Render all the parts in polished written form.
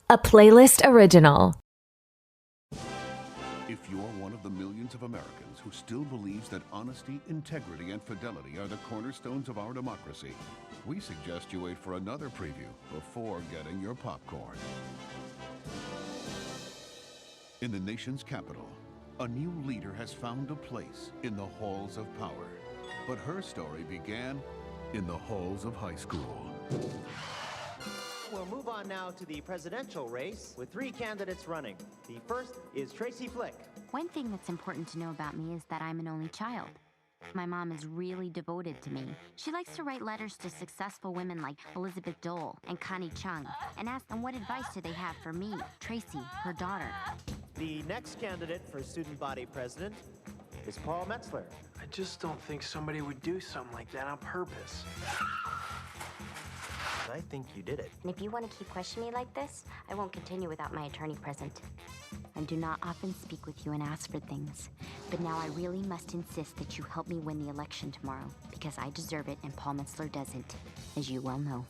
a Playlist original. If you're one of the millions of Americans who still believes that honesty, integrity, and fidelity are the cornerstones of our democracy, we suggest you wait for another preview before getting your popcorn. In the nation's capital, a new leader has found a place in the halls of power. But her story began in the halls of high school. We'll move on now to the presidential race with 3 candidates running. The first is Tracy Flick. One thing that's important to know about me is that I'm an only child. My mom is really devoted to me. She likes to write letters to successful women like Elizabeth Dole and Connie Chung and ask them what advice do they have for me, Tracy, her daughter. The next candidate for student body president is Paul Metzler. I just don't think somebody would do something like that on purpose. I think you did it. And if you want to keep questioning me like this, I won't continue without my attorney present. I do not often speak with you and ask for things, but now I really must insist that you help me win the election tomorrow, because I deserve it and Paul Metzler doesn't, as you well know.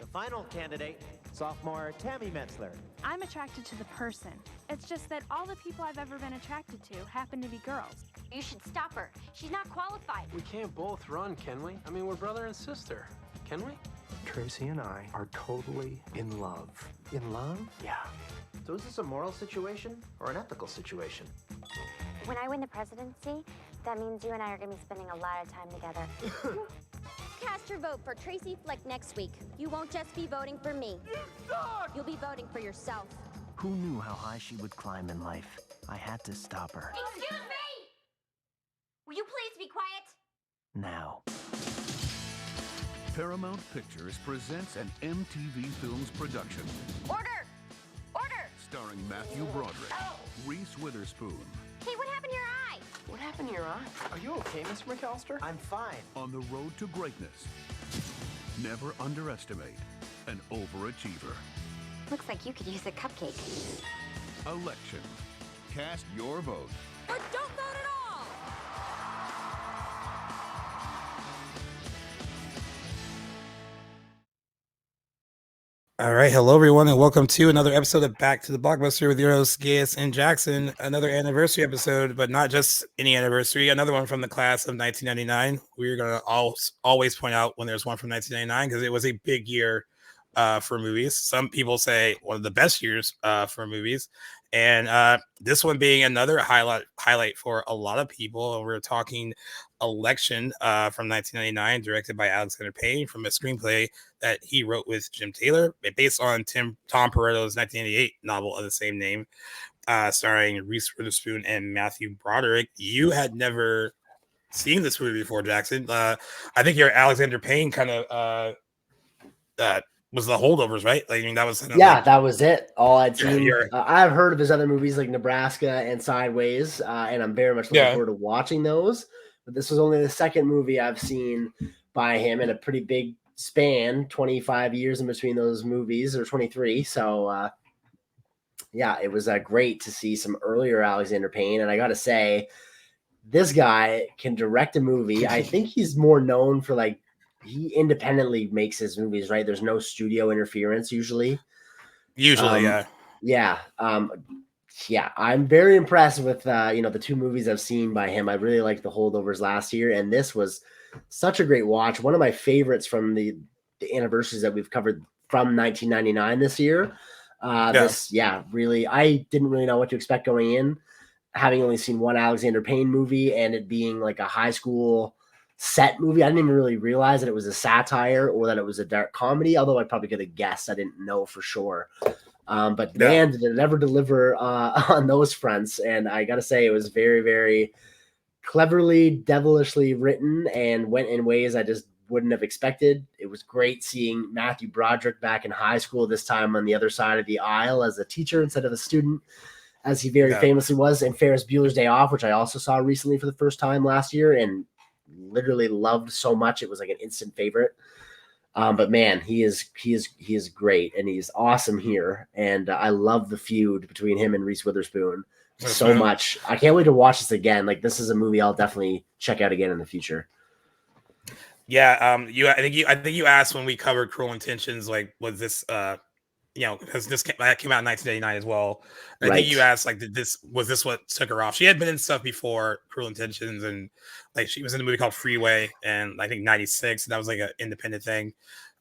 The final candidate, sophomore Tammy Metzler. I'm attracted to the person. It's just that all the people I've ever been attracted to happen to be girls. You should stop her. She's not qualified. We can't both run, can we? I mean, we're brother and sister. Can we? Tracy and I are totally in love. In love? Yeah. So is this a moral situation or an ethical situation? When I win the presidency, that means you and I are going to be spending a lot of time together. Cast your vote for Tracy Flick next week. You won't just be voting for me. You'll be voting for yourself. Who knew how high she would climb in life? I had to stop her. Excuse me! Will you please be quiet? Now. Paramount Pictures presents an MTV Films production. Order! Order! Starring Matthew Broderick, Reese Witherspoon. Hey, what happened to your eye? What happened to your eye? Are you okay, Mr. McAllister? I'm fine. On the road to greatness. Never underestimate an overachiever. Looks like you could use a cupcake. Election. Cast your vote. Or don't vote at all! All right, hello everyone, and welcome to another episode of Back to the Blockbuster with your hosts Gaius and Jackson. Another anniversary episode, but not just any anniversary. Another one from the class of 1999. We're gonna always point out when there's one from 1999 because it was a big year for movies. Some people say one of the best years for movies, and this one being another highlight for a lot of people. We're talking Election from 1999, directed by Alexander Payne, from a screenplay that he wrote with Jim Taylor, based on Tom Paretto's 1988 novel of the same name, starring Reese Witherspoon and Matthew Broderick. You had never seen this movie before, Jackson. I think your Alexander Payne kind of was The Holdovers, right? Like, I mean, that was that was it. All I'd seen. I've heard of his other movies like Nebraska and Sideways, and I'm very much looking forward to watching those. But this was only the second movie I've seen by him in a pretty big span, 25 years in between those movies, or 23. So, it was great to see some earlier Alexander Payne. And I got to say, this guy can direct a movie. I think he's more known for he independently makes his movies, right? There's no studio interference usually. Yeah. I'm very impressed with the 2 movies I've seen by him. I really liked The Holdovers last year, and this was such a great watch. One of my favorites from the anniversaries that we've covered from 1999 this year. Really, I didn't really know what to expect going in, having only seen one Alexander Payne movie and it being like a high school set movie. I didn't even really realize that it was a satire or that it was a dark comedy, although I probably could have guessed. I didn't know for sure. Man, did it ever deliver on those fronts. And I got to say, it was very, very cleverly, devilishly written and went in ways I just wouldn't have expected. It was great seeing Matthew Broderick back in high school, this time on the other side of the aisle as a teacher instead of a student, as he very famously was in Ferris Bueller's Day Off, which I also saw recently for the first time last year and literally loved so much. It was like an instant favorite. But man, he is great, and he's awesome here. And I love the feud between him and Reese Witherspoon so much. I can't wait to watch this again. Like, this is a movie I'll definitely check out again in the future. Yeah. I think you asked when we covered Cruel Intentions, like, was this because that came out in 1989 as well. I Right. think you asked like, was this what took her off? She had been in stuff before, Cruel Intentions, and like she was in a movie called Freeway, and I think '96, and that was like an independent thing,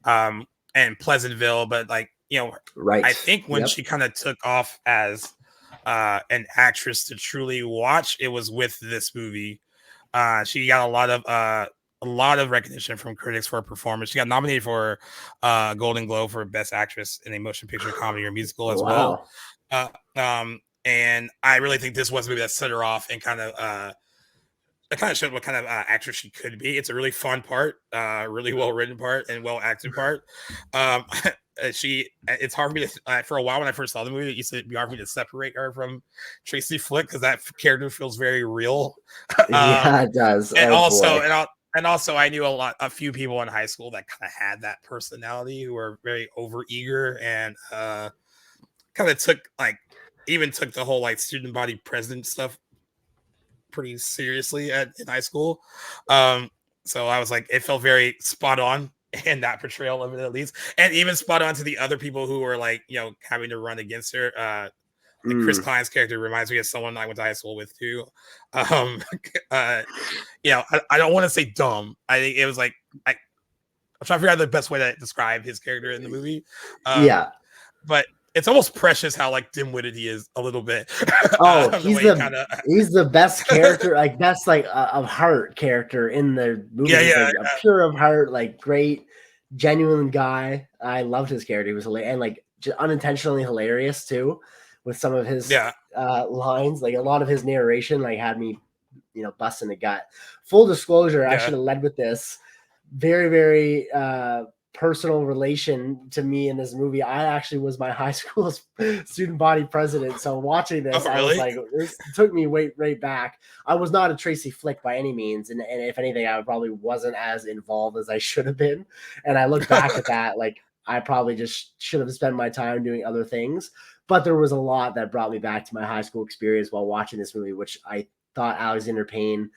and Pleasantville. But like Right. I think when she kind of took off as an actress to truly watch, it was with this movie. She got a lot of recognition from critics for her performance. She got nominated for Golden Globe for Best Actress in a Motion Picture, Comedy, or Musical as well. And I really think this was a movie that set her off and kind of showed what kind of actress she could be. It's a really fun part, really well written part, and well acted part. It's hard for me to for a while when I first saw the movie, it used to be hard for me to separate her from Tracy Flick because that character feels very real. Yeah, it does. And also, I knew a few people in high school that kind of had that personality who were very overeager and kind of took the whole like student body president stuff pretty seriously in high school. So I was like, it felt very spot on in that portrayal of it, at least, and even spot on to the other people who were like, having to run against her. Chris Klein's character reminds me of someone I went to high school with too. I don't want to say dumb. I think it was like I'm trying to figure out the best way to describe his character in the movie. But it's almost precious how like dim-witted he is a little bit. He's the best character, like best like of heart character in the movie. Like, pure of heart, like great, genuine guy. I loved his character. He was hilarious and like just unintentionally hilarious too. With some of his lines, like a lot of his narration, like had me, busting a gut. Full disclosure, I should have led with this. Very, very personal relation to me in this movie. I actually was my high school's student body president. So watching this, I was like, this took me right back. I was not a Tracy Flick by any means. And if anything, I probably wasn't as involved as I should have been. And I look back at that, like I probably just should have spent my time doing other things. But there was a lot that brought me back to my high school experience while watching this movie, which I thought Alexander Payne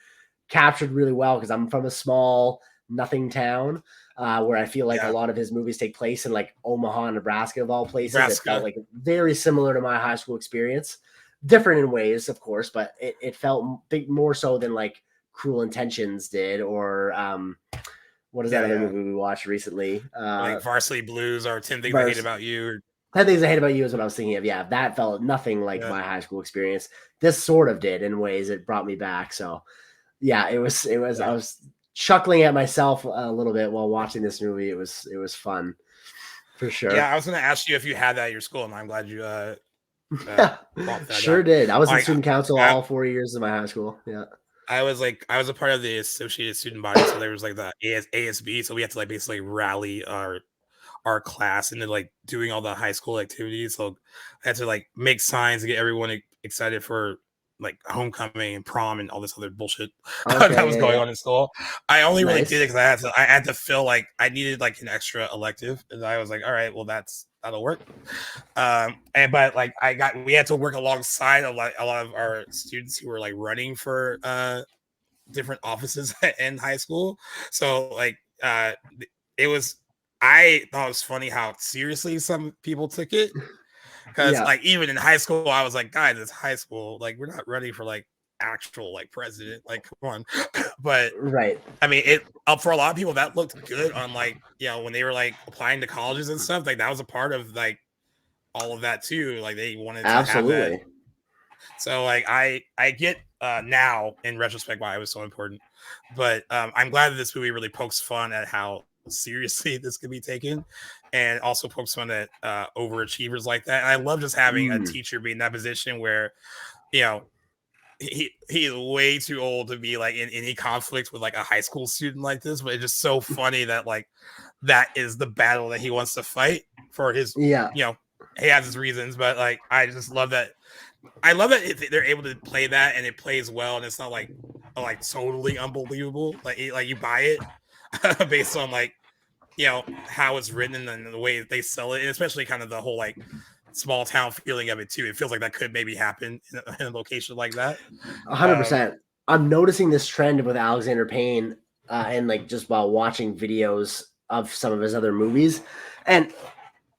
captured really well because I'm from a small nothing town where I feel like a lot of his movies take place in like Omaha, Nebraska, of all places. It felt like very similar to my high school experience. Different in ways, of course, but it felt more so than like Cruel Intentions did or what is that other movie we watched recently? Like Varsity Blues or 10 Things I Hate About You. Or 10 Things I Hate About You is what I was thinking of. Yeah, that felt nothing like my high school experience. This sort of did in ways it brought me back. So, yeah, it was. I was chuckling at myself a little bit while watching this movie. It was fun, for sure. Yeah, I was going to ask you if you had that at your school, and I'm glad you. Brought that sure up. Did. I was in student council all 4 years of my high school. Yeah. I was a part of the associated student body, so there was like the ASB, so we had to like basically rally our class into like doing all the high school activities. So I had to like make signs to get everyone excited for like homecoming and prom and all this other bullshit that was going on in school. I only really did it because I had to feel like I needed like an extra elective, and I was like, all right, well that'll work. But like we had to work alongside a lot of our students who were like running for different offices in high school. So like I thought it was funny how seriously some people took it. Because like even in high school, I was like, guys, it's high school. Like we're not ready for like actual like president. Like come on. But I mean, it for a lot of people that looked good on like when they were like applying to colleges and stuff. Like that was a part of like all of that too. Like they wanted to have that. So like I get now in retrospect why it was so important. But I'm glad that this movie really pokes fun at how seriously this could be taken, and also pokes fun at overachievers like that. And I love just having a teacher be in that position where he's way too old to be like in any conflict with like a high school student like this, but it's just so funny that like that is the battle that he wants to fight for his he has his reasons, but like I just love that. I love that they're able to play that and it plays well, and it's not like totally unbelievable. Like you buy it based on like how it's written and the way they sell it, and especially kind of the whole like small town feeling of it too. It feels like that could maybe happen in a location like that. 100%. I'm noticing this trend with Alexander Payne and like just while watching videos of some of his other movies, and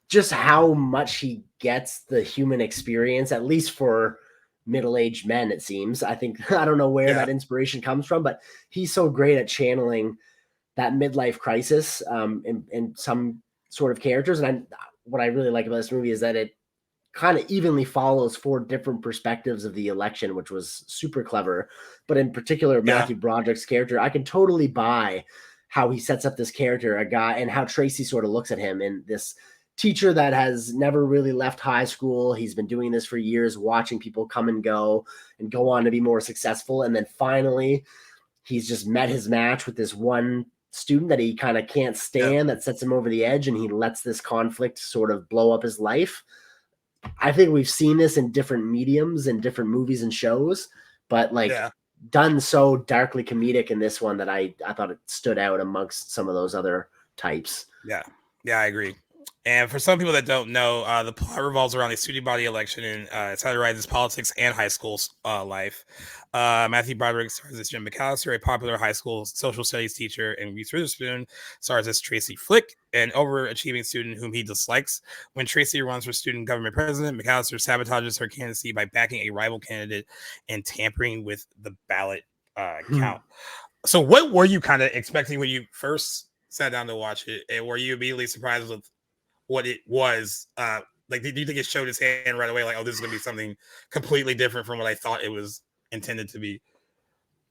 just how much he gets the human experience, at least for middle-aged men, it seems. I think, I don't know where that inspiration comes from, but he's so great at channeling that midlife crisis in some sort of characters. And what I really like about this movie is that it kind of evenly follows 4 different perspectives of the election, which was super clever. But in particular, Matthew Broderick's character, I can totally buy how he sets up this character, a guy, and how Tracy sort of looks at him, in this teacher that has never really left high school. He's been doing this for years, watching people come and go on to be more successful. And then finally, he's just met his match with this one student that he kind of can't stand, that sets him over the edge, and he lets this conflict sort of blow up his life. I think we've seen this in different mediums and different movies and shows, but done so darkly comedic in this one that I thought it stood out amongst some of those other types. Yeah, I agree. And for some people that don't know, the plot revolves around a student body election and satirizes politics and high school life. Matthew Broderick stars as Jim McAllister, a popular high school social studies teacher, and Reese Witherspoon stars as Tracy Flick, an overachieving student whom he dislikes. When Tracy runs for student government president, McAllister sabotages her candidacy by backing a rival candidate and tampering with the ballot count. So what were you kind of expecting when you first sat down to watch it? And were you immediately surprised with what it was? Like, do you think it showed its hand right away? Like, oh, this is going to be something completely different from what I thought it was intended to be?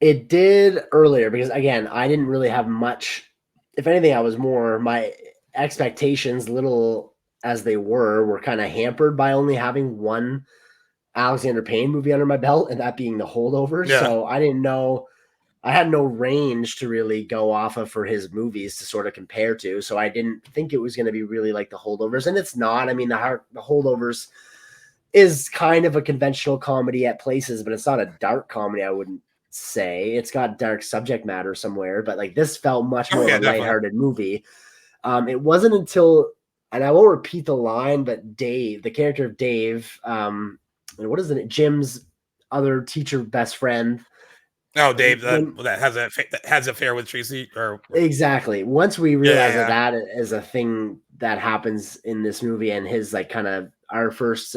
It did earlier, because again, I didn't really have much. If anything, I was more, my expectations, little as they were kind of hampered by only having one Alexander Payne movie under my belt, and that being The Holdovers. So I didn't know, I had no range to really go off of for his movies to sort of compare to. So I didn't think it was going to be really like The Holdovers, and it's not. I mean, The Holdovers is kind of a conventional comedy at places, but it's not a dark comedy, I wouldn't say. It's got dark subject matter somewhere, but like this felt much more of a lighthearted movie. It wasn't until, and I won't repeat the line, but Dave, the character of Dave, what is it? Jim's other teacher best friend. Oh, Dave, that has an affair with Tracy, or exactly. Once we realize that is a thing that happens in this movie, and his like kind of our first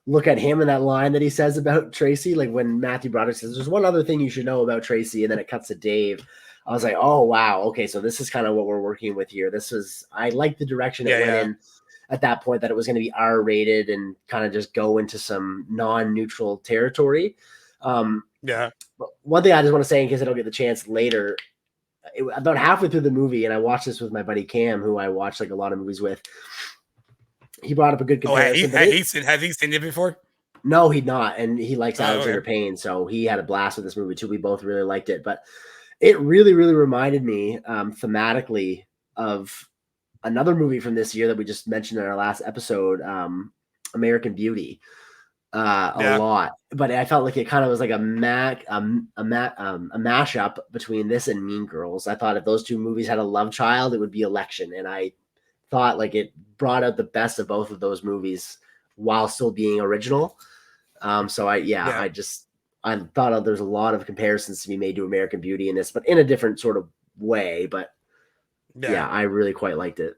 look at him and that line that he says about Tracy, like when Matthew Broderick says, "There's one other thing you should know about Tracy," and then it cuts to Dave. I was like, "Oh wow, okay, so this is kind of what we're working with here." I like the direction it went in at that point, that it was going to be R-rated and kind of just go into some non-neutral territory. But one thing I just want to say, in case I don't get the chance later, about halfway through the movie, and I watched this with my buddy Cam, who I watched like a lot of movies with. He brought up a good comparison. Has he seen it before? No, he'd not, and he likes Alexander Payne, so he had a blast with this movie too. We both really liked it, but it really, really reminded me thematically of another movie from this year that we just mentioned in our last episode, American Beauty. A lot, but I felt like it kind of was like a mashup between this and Mean Girls. I thought if those two movies had a love child, it would be Election, and I thought like it brought out the best of both of those movies while still being original. I thought there's a lot of comparisons to be made to American Beauty in this, but in a different sort of way. But I really quite liked it.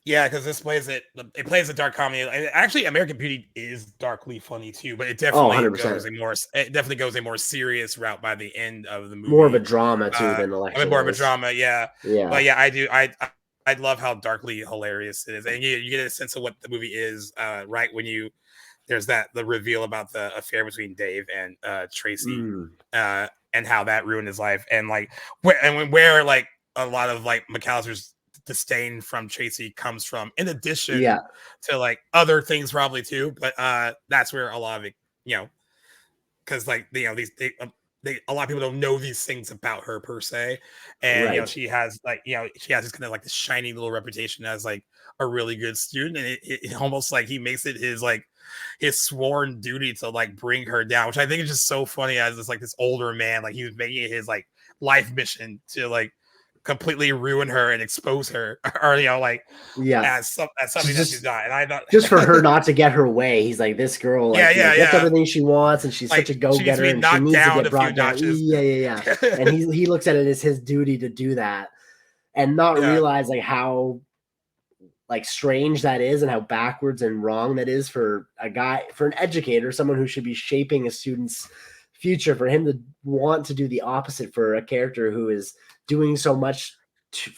Yeah, because this plays it plays a dark comedy. Actually, American Beauty is darkly funny too, but it definitely goes a more serious route by the end of the movie. More of a drama too than Election. More of a drama, yeah. But yeah, I love how darkly hilarious it is, and you get a sense of what the movie is right when there's the reveal about the affair between Dave and Tracy, and how that ruined his life, and like where like a lot of like McAllister's disdain from Tracy comes from, in addition to like other things probably too, but that's where a lot of it, because like a lot of people don't know these things about her per se, and she has this kind of like this shiny little reputation as like a really good student, and it almost like he makes it his sworn duty to like bring her down, which I think is just so funny, as this older man, like he was making it his like life mission to like completely ruin her and expose her, or as something that she's not. And I thought just for her not to get her way, he's like, this girl gets everything she wants, and she's such a go-getter, and she needs to get brought down. And he looks at it as his duty to do that, and not realize like how like strange that is and how backwards and wrong that is for an educator, someone who should be shaping a student's future, for him to want to do the opposite for a character who is doing so much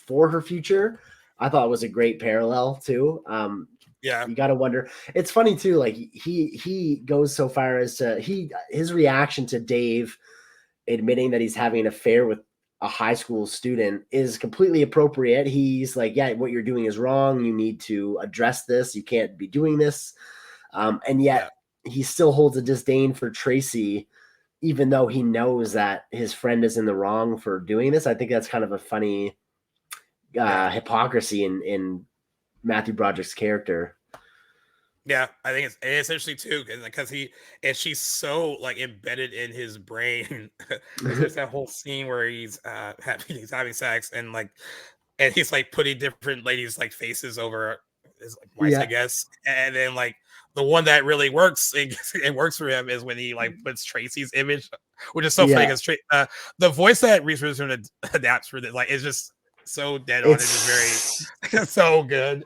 for her future. I thought it was a great parallel too. You got to wonder. It's funny too. Like he goes so far as to his reaction to Dave admitting that he's having an affair with a high school student is completely appropriate. He's like, yeah, what you're doing is wrong. You need to address this. You can't be doing this. And yet he still holds a disdain for Tracy, even though he knows that his friend is in the wrong for doing this. I think that's kind of a funny hypocrisy in Matthew Broderick's character. Yeah, I think it's interesting too, because she's so like embedded in his brain. There's that whole scene where he's having sex and he's like putting different ladies like faces over his like wife, I guess. And then like the one that really works and works for him is when he like puts Tracy's image, which is so funny because the voice that Reese Witherspoon adapts for this like is just so dead on. It's just very so good.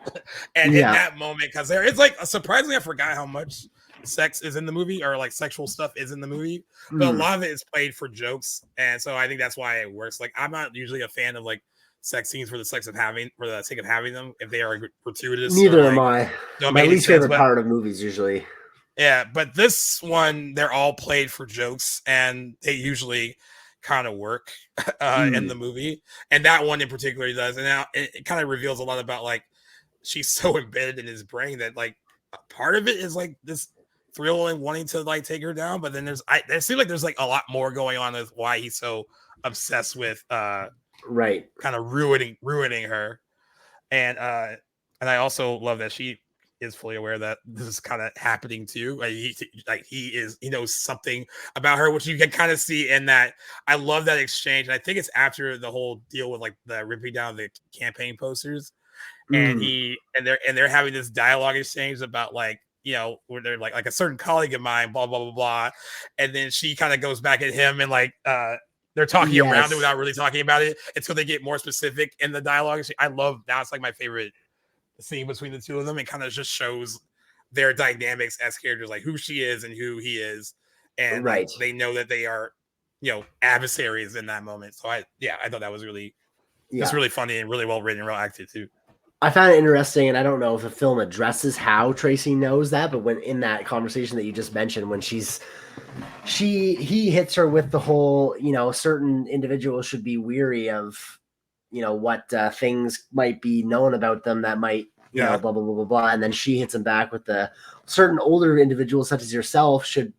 And in that moment, because it's like surprisingly, I forgot how much sex is in the movie, or like sexual stuff is in the movie, but a lot of it is played for jokes, and so I think that's why it works. Like I'm not usually a fan of like sex scenes for the sake of having them if they are gratuitous. Neither am I. My least favorite part of movies usually. Yeah, but this one, they're all played for jokes, and they usually kind of work in the movie, and that one in particular does. And now it kind of reveals a lot about like she's so embedded in his brain that like part of it is like this thrill and wanting to like take her down, but then there seems like there's like a lot more going on with why he's so obsessed with kind of ruining her. And I also love that she is fully aware that this is kind of happening too. He knows something about her, which you can kind of see in that. I love that exchange. And I think it's after the whole deal with like the ripping down the campaign posters, and they're having this dialogue exchange about like, you know, where they're like a certain colleague of mine, blah blah blah blah, and then she kind of goes back at him and like they're talking around it without really talking about it until they get more specific in the dialogue. I love that. It's like my favorite scene between the two of them. It kind of just shows their dynamics as characters, like who she is and who he is, and like, they know that they are, you know, adversaries in that moment. So I thought that was really it's really funny and really well written and well acted too. I found it interesting, and I don't know if the film addresses how Tracy knows that, but when in that conversation that you just mentioned, when he hits her with the whole, you know, certain individuals should be weary of, you know, what things might be known about them that might, you know, blah, blah, blah, blah, blah. And then she hits him back with the certain older individuals such as yourself shouldn't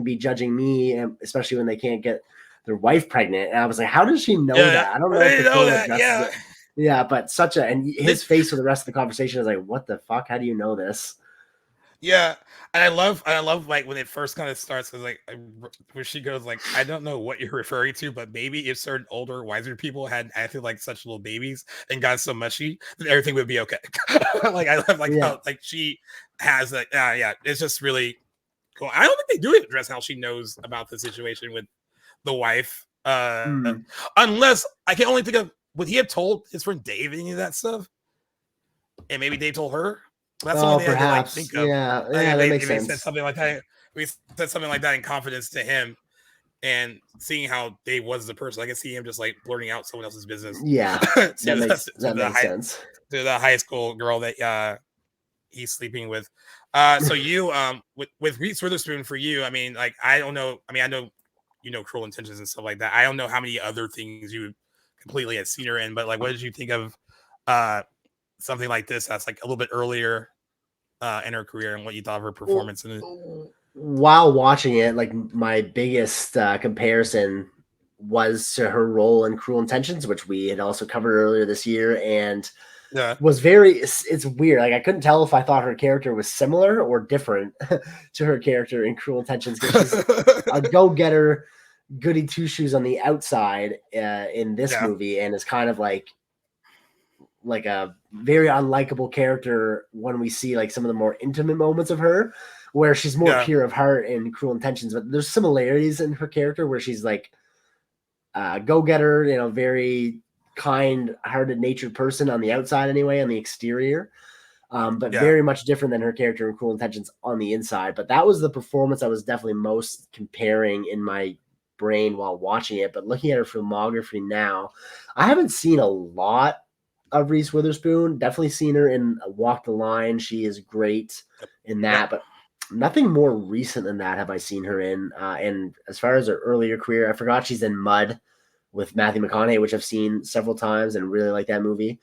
be judging me, especially when they can't get their wife pregnant. And I was like, how does she know that? I don't know if the film addresses it. Yeah, but and his face for the rest of the conversation is like, what the fuck? How do you know this? Yeah, and I love like when it first kind of starts, because like where she goes like, I don't know what you're referring to, but maybe if certain older, wiser people had acted like such little babies and got so mushy, then everything would be okay. Like I love how like she has like it's just really cool. I don't think they do address how she knows about the situation with the wife, unless I can only think of, would he have told his friend Dave any of that stuff? And maybe Dave told her. That's the only thing perhaps. I can think of. Yeah, that makes sense. He said something like that. We said something like that in confidence to him, and seeing how Dave was the person, I can see him just like blurting out someone else's business. Yeah, that makes sense. To the high school girl that he's sleeping with. So you with Reese Witherspoon, for you, I mean, like I don't know. I mean, I know you know Cruel Intentions and stuff like that. I don't know how many other things you completely had seen her in, but like, what did you think of something like this that's like a little bit earlier in her career, and what you thought of her performance in it? While watching it, like my biggest comparison was to her role in Cruel Intentions, which we had also covered earlier this year, and was it's weird. Like I couldn't tell if I thought her character was similar or different to her character in Cruel Intentions, because she's a go-getter, goody two-shoes on the outside in this movie, and is kind of like a very unlikable character when we see like some of the more intimate moments of her, where she's more pure of heart in Cruel Intentions. But there's similarities in her character where she's like go-getter, you know, very kind-hearted, natured person on the outside, anyway, on the exterior. But Yeah. very much different than her character in Cruel Intentions on the inside. But that was the performance I was definitely most comparing in my brain while watching it. But looking at her filmography now, I haven't seen a lot of Reese Witherspoon. Definitely seen her in Walk the Line. She is great in that, but nothing more recent than that have I seen her in. And as far as her earlier career, I forgot she's in Mud with Matthew McConaughey, which I've seen several times and really like that movie.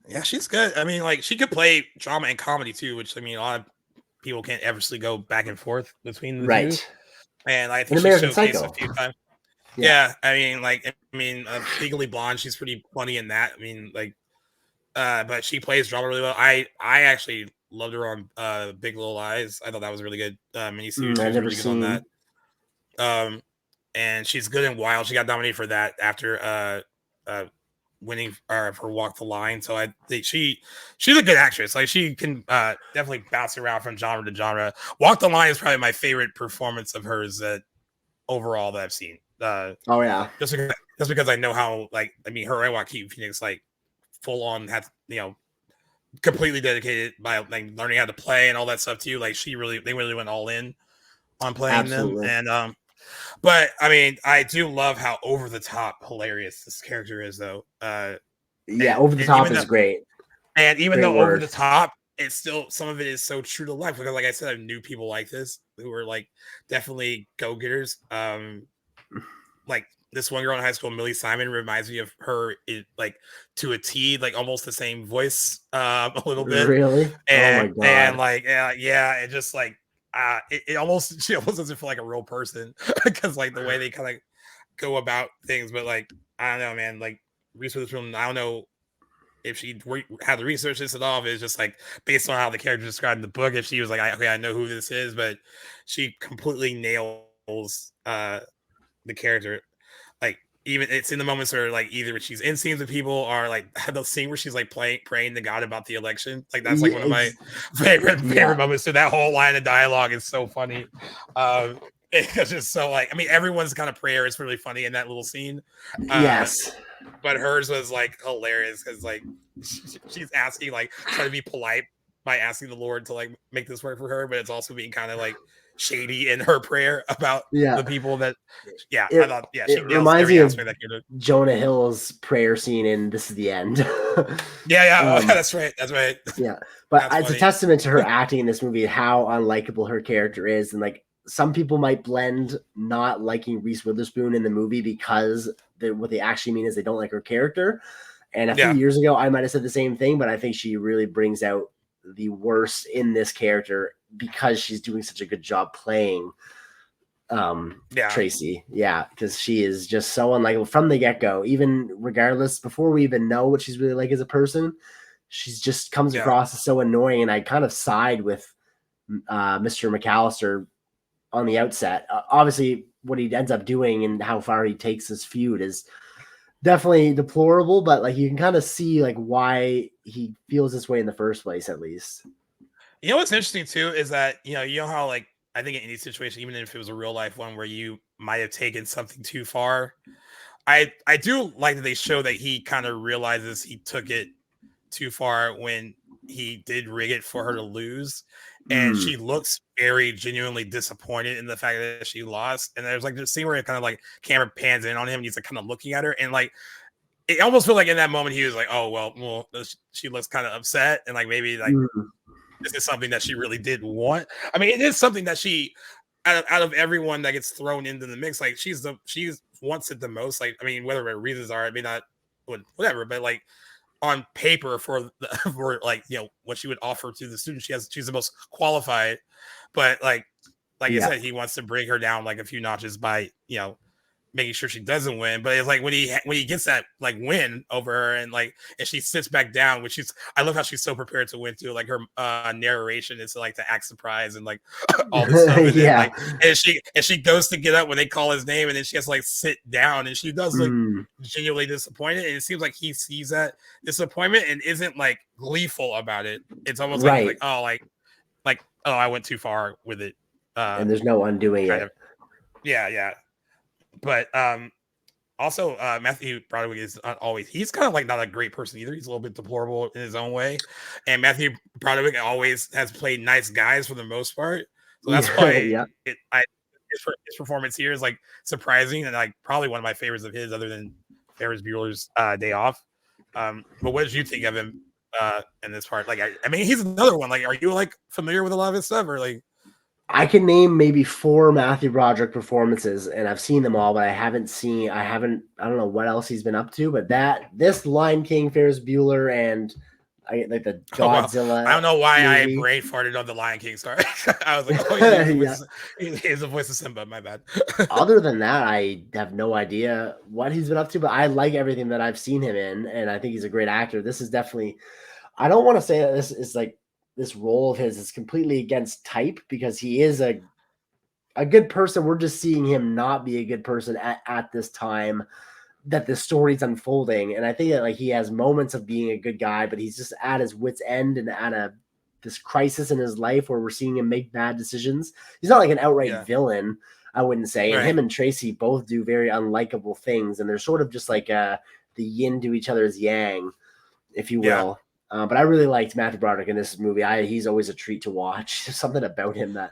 Yeah, she's good. I mean, like, she could play drama and comedy too, which, I mean, a lot of people can't ever go back and forth between the two. And I think she's showcased a few times. Yeah, I mean, Legally Blonde, she's pretty funny in that. I mean, like, but she plays drama really well. I actually loved her on Big Little Lies. I thought that was really good. Miniseries. She was really good on that. And she's good in Wild. She got nominated for that after winning for Walk the Line. So I think she's a good actress. Like, she can definitely bounce around from genre to genre. Walk the Line is probably my favorite performance of hers overall that I've seen. Just because I know how, like, I mean, her and Joaquin Phoenix, like, full on had, completely dedicated by, like, learning how to play and all that stuff too. Like, they really went all in on playing them. And but I mean, I do love how over the top hilarious this character is, though. Over the top is great. And even though over the top, it's still, some of it is so true to life. Because, like I said, I knew people like this who were, like, definitely go-getters. Like, this one girl in high school, Millie Simon, reminds me of her, like, to a T, like, almost the same voice, a little bit. Really? And, oh my God. And like, it just, like, she almost doesn't feel like a real person because, like, the way they kind of go about things. But, like, I don't know, man. Like, Reese Witherspoon, I don't know if she had to research this at all. But it's just, like, based on how the character described in the book, if she was like, okay, I know who this is, but she completely nails the character. Like, even it's in the moments where, like, either she's in scenes with people or, like, the scene where she's, like, praying to God about the election. Like, that's, like, one of my favorite moments. So that whole line of dialogue is so funny. It's just so, like, I mean, everyone's kind of prayer is really funny in that little scene. Yes. But hers was, like, hilarious because, like, she's asking, like, trying to be polite by asking the Lord to, like, make this work for her, but it's also being kind of, like, shady in her prayer about the people that I thought she reminds me of Jonah Hill's prayer scene in This Is the End. That's right but it's a testament to her acting in this movie, how unlikable her character is. And, like, some people might blend not liking Reese Witherspoon in the movie because what they actually mean is they don't like her character. And a few years ago I might have said the same thing, but I think she really brings out the worst in this character because she's doing such a good job playing Tracy. Because she is just so unlikable from the get-go. Even regardless, before we even know what she's really like as a person, she's just comes across as so annoying. And I kind of side with Mr. McAllister on the outset. Obviously, what he ends up doing and how far he takes this feud is definitely deplorable, but, like, you can kind of see, like, why he feels this way in the first place, at least. You know what's interesting too is that you know how, like, I think in any situation, even if it was a real life one where you might have taken something too far, I do like that they show that he kind of realizes he took it too far when he did rig it for her to lose, and she looks very genuinely disappointed in the fact that she lost. And there's, like, this scene where it kind of, like, camera pans in on him and he's, like, kind of looking at her, and, like, it almost felt like in that moment he was like, oh well she looks kind of upset, and, like, maybe, like, this is something that she really did want. I mean, it is something that she, out of everyone that gets thrown into the mix, like, she wants it the most. Like, I mean, whether her reasons are, I mean, not whatever, but, like, on paper for like, what she would offer to the student, she's the most qualified. But, like I said, he wants to bring her down, like, a few notches by making sure she doesn't win. But it's like when he gets that, like, win over her, and, like, and she sits back down, which I love how she's so prepared to win too. Like, her narration is, like, to act surprised and, like, all this stuff. And then, like, and she goes to get up when they call his name, and then she has to, like, sit down, and she does look genuinely disappointed. And it seems like he sees that disappointment and isn't, like, gleeful about it. It's almost like oh, I went too far with it. And there's no undoing it. Yeah. But Also, Matthew Broderick is not always. He's kind of like not a great person either. He's a little bit deplorable in his own way. And Matthew Broderick always has played nice guys for the most part. So that's why his performance here is like surprising and like probably one of my favorites of his, other than Ferris Bueller's Day Off. But what did you think of him in this part? Like, I mean, he's another one. Like, are you like familiar with a lot of his stuff, or like? I can name maybe 4 Matthew Broderick performances, and I've seen them all, but I don't know what else he's been up to, but this Lion King, Ferris Bueller, and like the Godzilla. I don't know why movie. I brain farted on the Lion King star. I was like, oh, he's the voice of Simba. My bad. Other than that, I have no idea what he's been up to, but I like everything that I've seen him in, and I think he's a great actor. This is definitely, I don't want to say that this is like, this role of his is completely against type, because he is a good person. We're just seeing him not be a good person at this time that the story's unfolding. And I think that like he has moments of being a good guy, but he's just at his wit's end and at this crisis in his life where we're seeing him make bad decisions. He's not like an outright villain, I wouldn't say. And him and Tracy both do very unlikable things. And they're sort of just like the yin to each other's yang, if you will. But I really liked Matthew Broderick in this movie. He's always a treat to watch. There's something about him that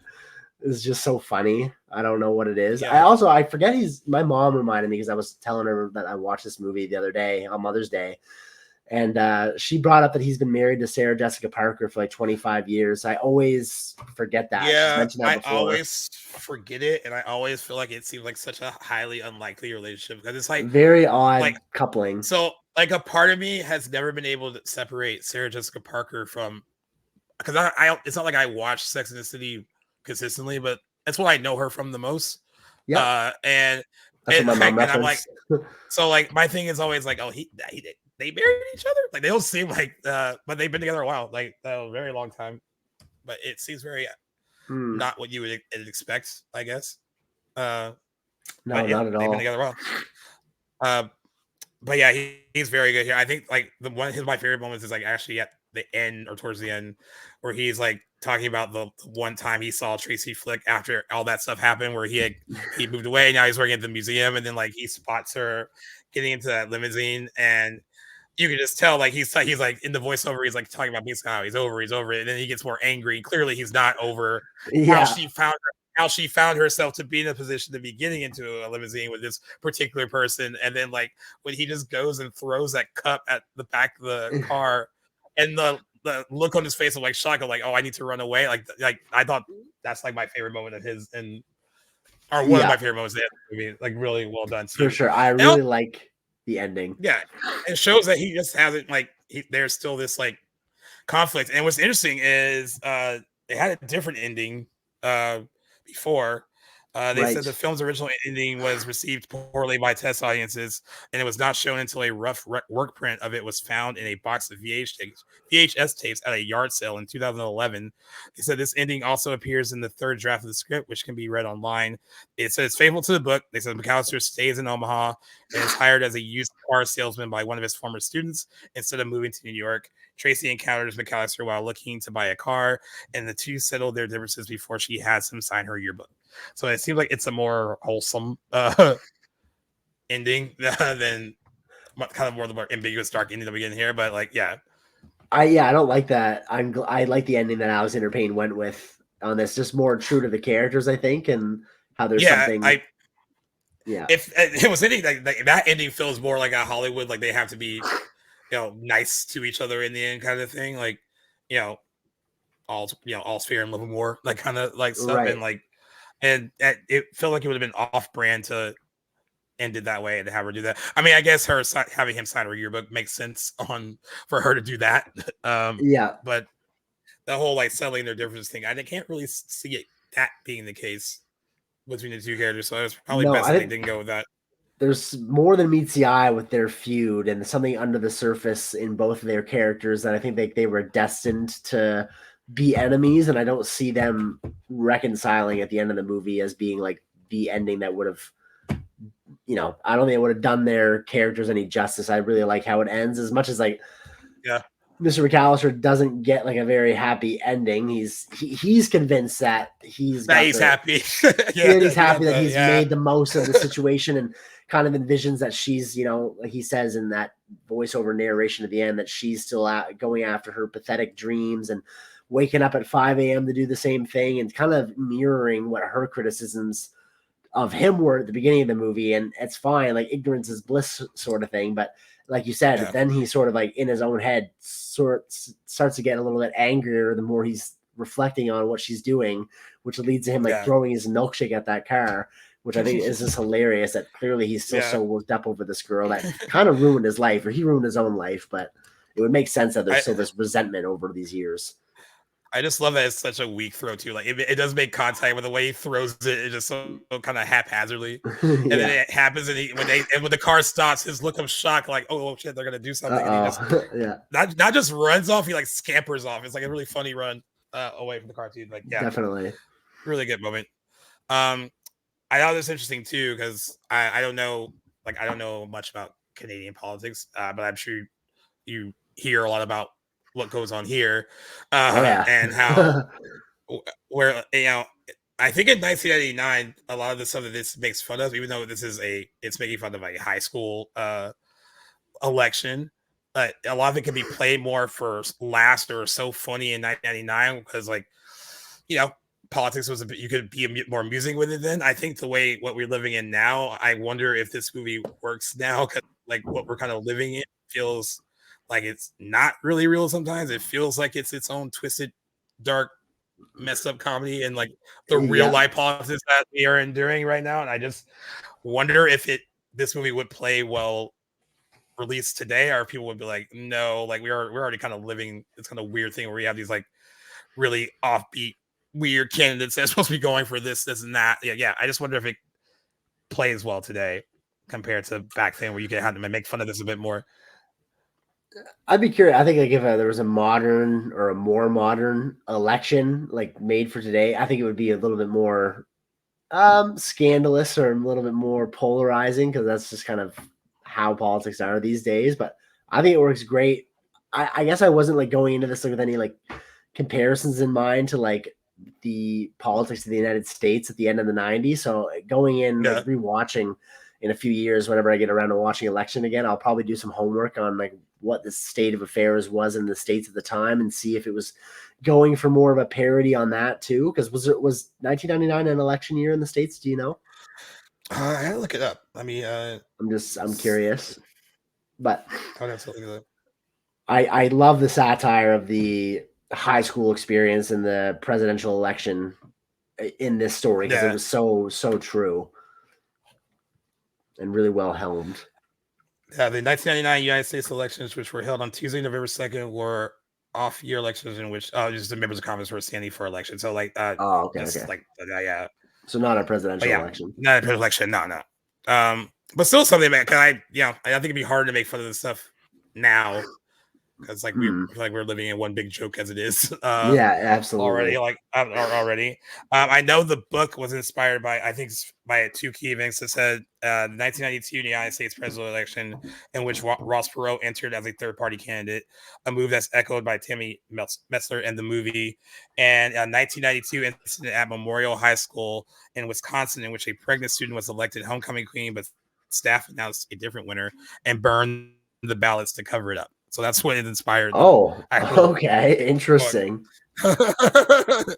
is just so funny. I don't know what it is. I forget my mom reminded me, because I was telling her that I watched this movie the other day on Mother's Day. And she brought up that he's been married to Sarah Jessica Parker for like 25 years. I always forget that. Yeah, I always forget it. And I always feel like it seems like such a highly unlikely relationship, because it's like very odd coupling. So like a part of me has never been able to separate Sarah Jessica Parker from, because I it's not like I watch Sex and the City consistently, but that's what I know her from the most. Yeah. And I'm like, so like my thing is always like, oh, they married each other. Like they don't seem like, but they've been together a while, like a very long time. But it seems very not what you would expect, I guess. No, not at all. They've been together a while. But yeah, he's very good here. I think like my favorite moments is like actually at the end or towards the end, where he's like talking about the one time he saw Tracy Flick after all that stuff happened, where he moved away. Now he's working at the museum, and then like he spots her getting into that limousine, and you can just tell like he's like in the voiceover, he's like talking about he's over it, and then he gets more angry. Clearly, he's not over how she found herself to be in a position to be getting into a limousine with this particular person. And then like when he just goes and throws that cup at the back of the car, and the look on his face of like shock of like, oh, I need to run away. Like I thought that's like my favorite moment of his, or one of my favorite moments of the movie. Like really well done too. For sure. I really like the ending. Yeah. It shows that he just hasn't like there's still this like conflict. And what's interesting is it had a different ending before. They said the film's original ending was received poorly by test audiences, and it was not shown until a rough work print of it was found in a box of VHS tapes at a yard sale in 2011. They said this ending also appears in the third draft of the script, which can be read online. It says it's faithful to the book. They said McAllister stays in Omaha and is hired as a used car salesman by one of his former students instead of moving to New York. Tracy encounters McAllister while looking to buy a car, and the two settle their differences before she has him sign her yearbook. So it seems like it's a more wholesome ending than kind of more the more ambiguous dark ending that we get in here. But like, I don't like that. I like the ending that Alexander Payne went with on this, just more true to the characters, I think, and how there's something. If it was anything like that ending feels more like a Hollywood, like they have to be, nice to each other in the end kind of thing. Like, all's fair and love and war, like kind of like stuff. Right. And like, and it felt like it would have been off-brand to end it that way and have her do that. I mean, I guess having him sign her yearbook makes sense for her to do that. But the whole like settling their differences thing, I can't really see that being the case between the two characters. So it's probably best that they didn't go with that. There's more than meets the eye with their feud, and something under the surface in both of their characters that I think they were destined to be enemies, and I don't see them reconciling at the end of the movie as being like the ending that would have, I don't think it would have done their characters any justice. I really like how it ends, as much as like, Mr. McAllister doesn't get like a very happy ending. He's convinced that he's happy. He's happy that he's made the most of the situation, and kind of envisions that she's, like he says in that voiceover narration at the end, that she's still going after her pathetic dreams and waking up at 5 a.m. to do the same thing, and kind of mirroring what her criticisms of him were at the beginning of the movie. And it's fine, like ignorance is bliss sort of thing. But like you said, then he sort of like in his own head starts to get a little bit angrier the more he's reflecting on what she's doing, which leads to him like throwing his milkshake at that car, which I think is just hilarious, that clearly he's still so worked up over this girl that kind of ruined his life, or he ruined his own life. But it would make sense that there's still this resentment over these years. I just love that it's such a weak throw too. Like it does make contact, with the way he throws it, it's just so kind of haphazardly. And then it happens, and when the car stops, his look of shock, like, oh shit, they're gonna do something. And he just not just runs off, he like scampers off. It's like a really funny run away from the car too. Like definitely, really good moment. I thought this interesting too, because I don't know much about Canadian politics, but I'm sure you hear a lot about what goes on here, and how where I think in 1999 a lot of the stuff that this makes fun of, even though it's making fun of a high school election, a lot of it can be played more for laughs or so funny in 1999, because politics was you could be a bit more amusing with it then. I think the way what we're living in now, I wonder if this movie works now, because like what we're kind of living in feels like it's not really real sometimes. It feels like it's its own twisted, dark, messed up comedy, and like the real life politics that we are enduring right now. And I just wonder if this movie would play well released today, or people would be like, no, like we're already kind of living this kind of weird thing where we have these like really offbeat, weird candidates that's supposed to be going for this and that. Yeah. I just wonder if it plays well today compared to back then, where you could have to make fun of this a bit more. I'd be curious. I think like if there was a modern or a more modern election like made for today, I think it would be a little bit more scandalous or a little bit more polarizing, because that's just kind of how politics are these days. But I think it works great. I guess I wasn't like going into this with any like comparisons in mind to like the politics of the United States at the end of the 90s. So going in, like rewatching in a few years, whenever I get around to watching election again, I'll probably do some homework on like what the state of affairs was in the States at the time, and see if it was going for more of a parody on that too. Because was 1999 an election year in the States? Do you know? I gotta look it up. I mean, I'm curious, but I'll have to look it up. I love the satire of the high school experience and the presidential election in this story, because it was so true and really well helmed. Yeah, the 1999 United States elections, which were held on Tuesday, November 2nd, were off-year elections in which just the members of Congress were standing for election. So, like, okay. So not a presidential election. Not a presidential election, no. But still something, man. Cause I think it'd be hard to make fun of this stuff now, because like we're living in one big joke as it is. Absolutely. Already. I know the book was inspired by two key events that said 1992 United States presidential election, in which Ross Perot entered as a third-party candidate, a move that's echoed by Timmy Metzler in the movie, and a 1992 incident at Memorial High School in Wisconsin, in which a pregnant student was elected homecoming queen, but staff announced a different winner and burned the ballots to cover it up. So that's what it inspired. Okay. Interesting. The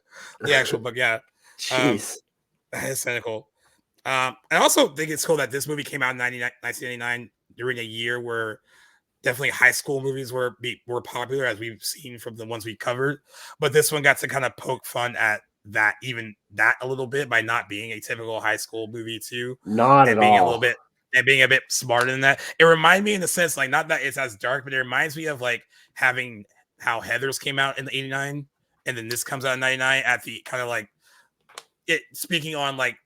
actual book, yeah. Jeez. It's cynical. I also think it's cool that this movie came out in 1999 during a year where definitely high school movies were popular, as we've seen from the ones we covered. But this one got to kind of poke fun at that a little bit by not being a typical high school movie too. Not at all. And being a bit smarter than that. It reminded me in the sense, like, not that it's as dark, but it reminds me of like having how Heathers came out in the 89 and then this comes out in 99 at the kind of like it speaking on like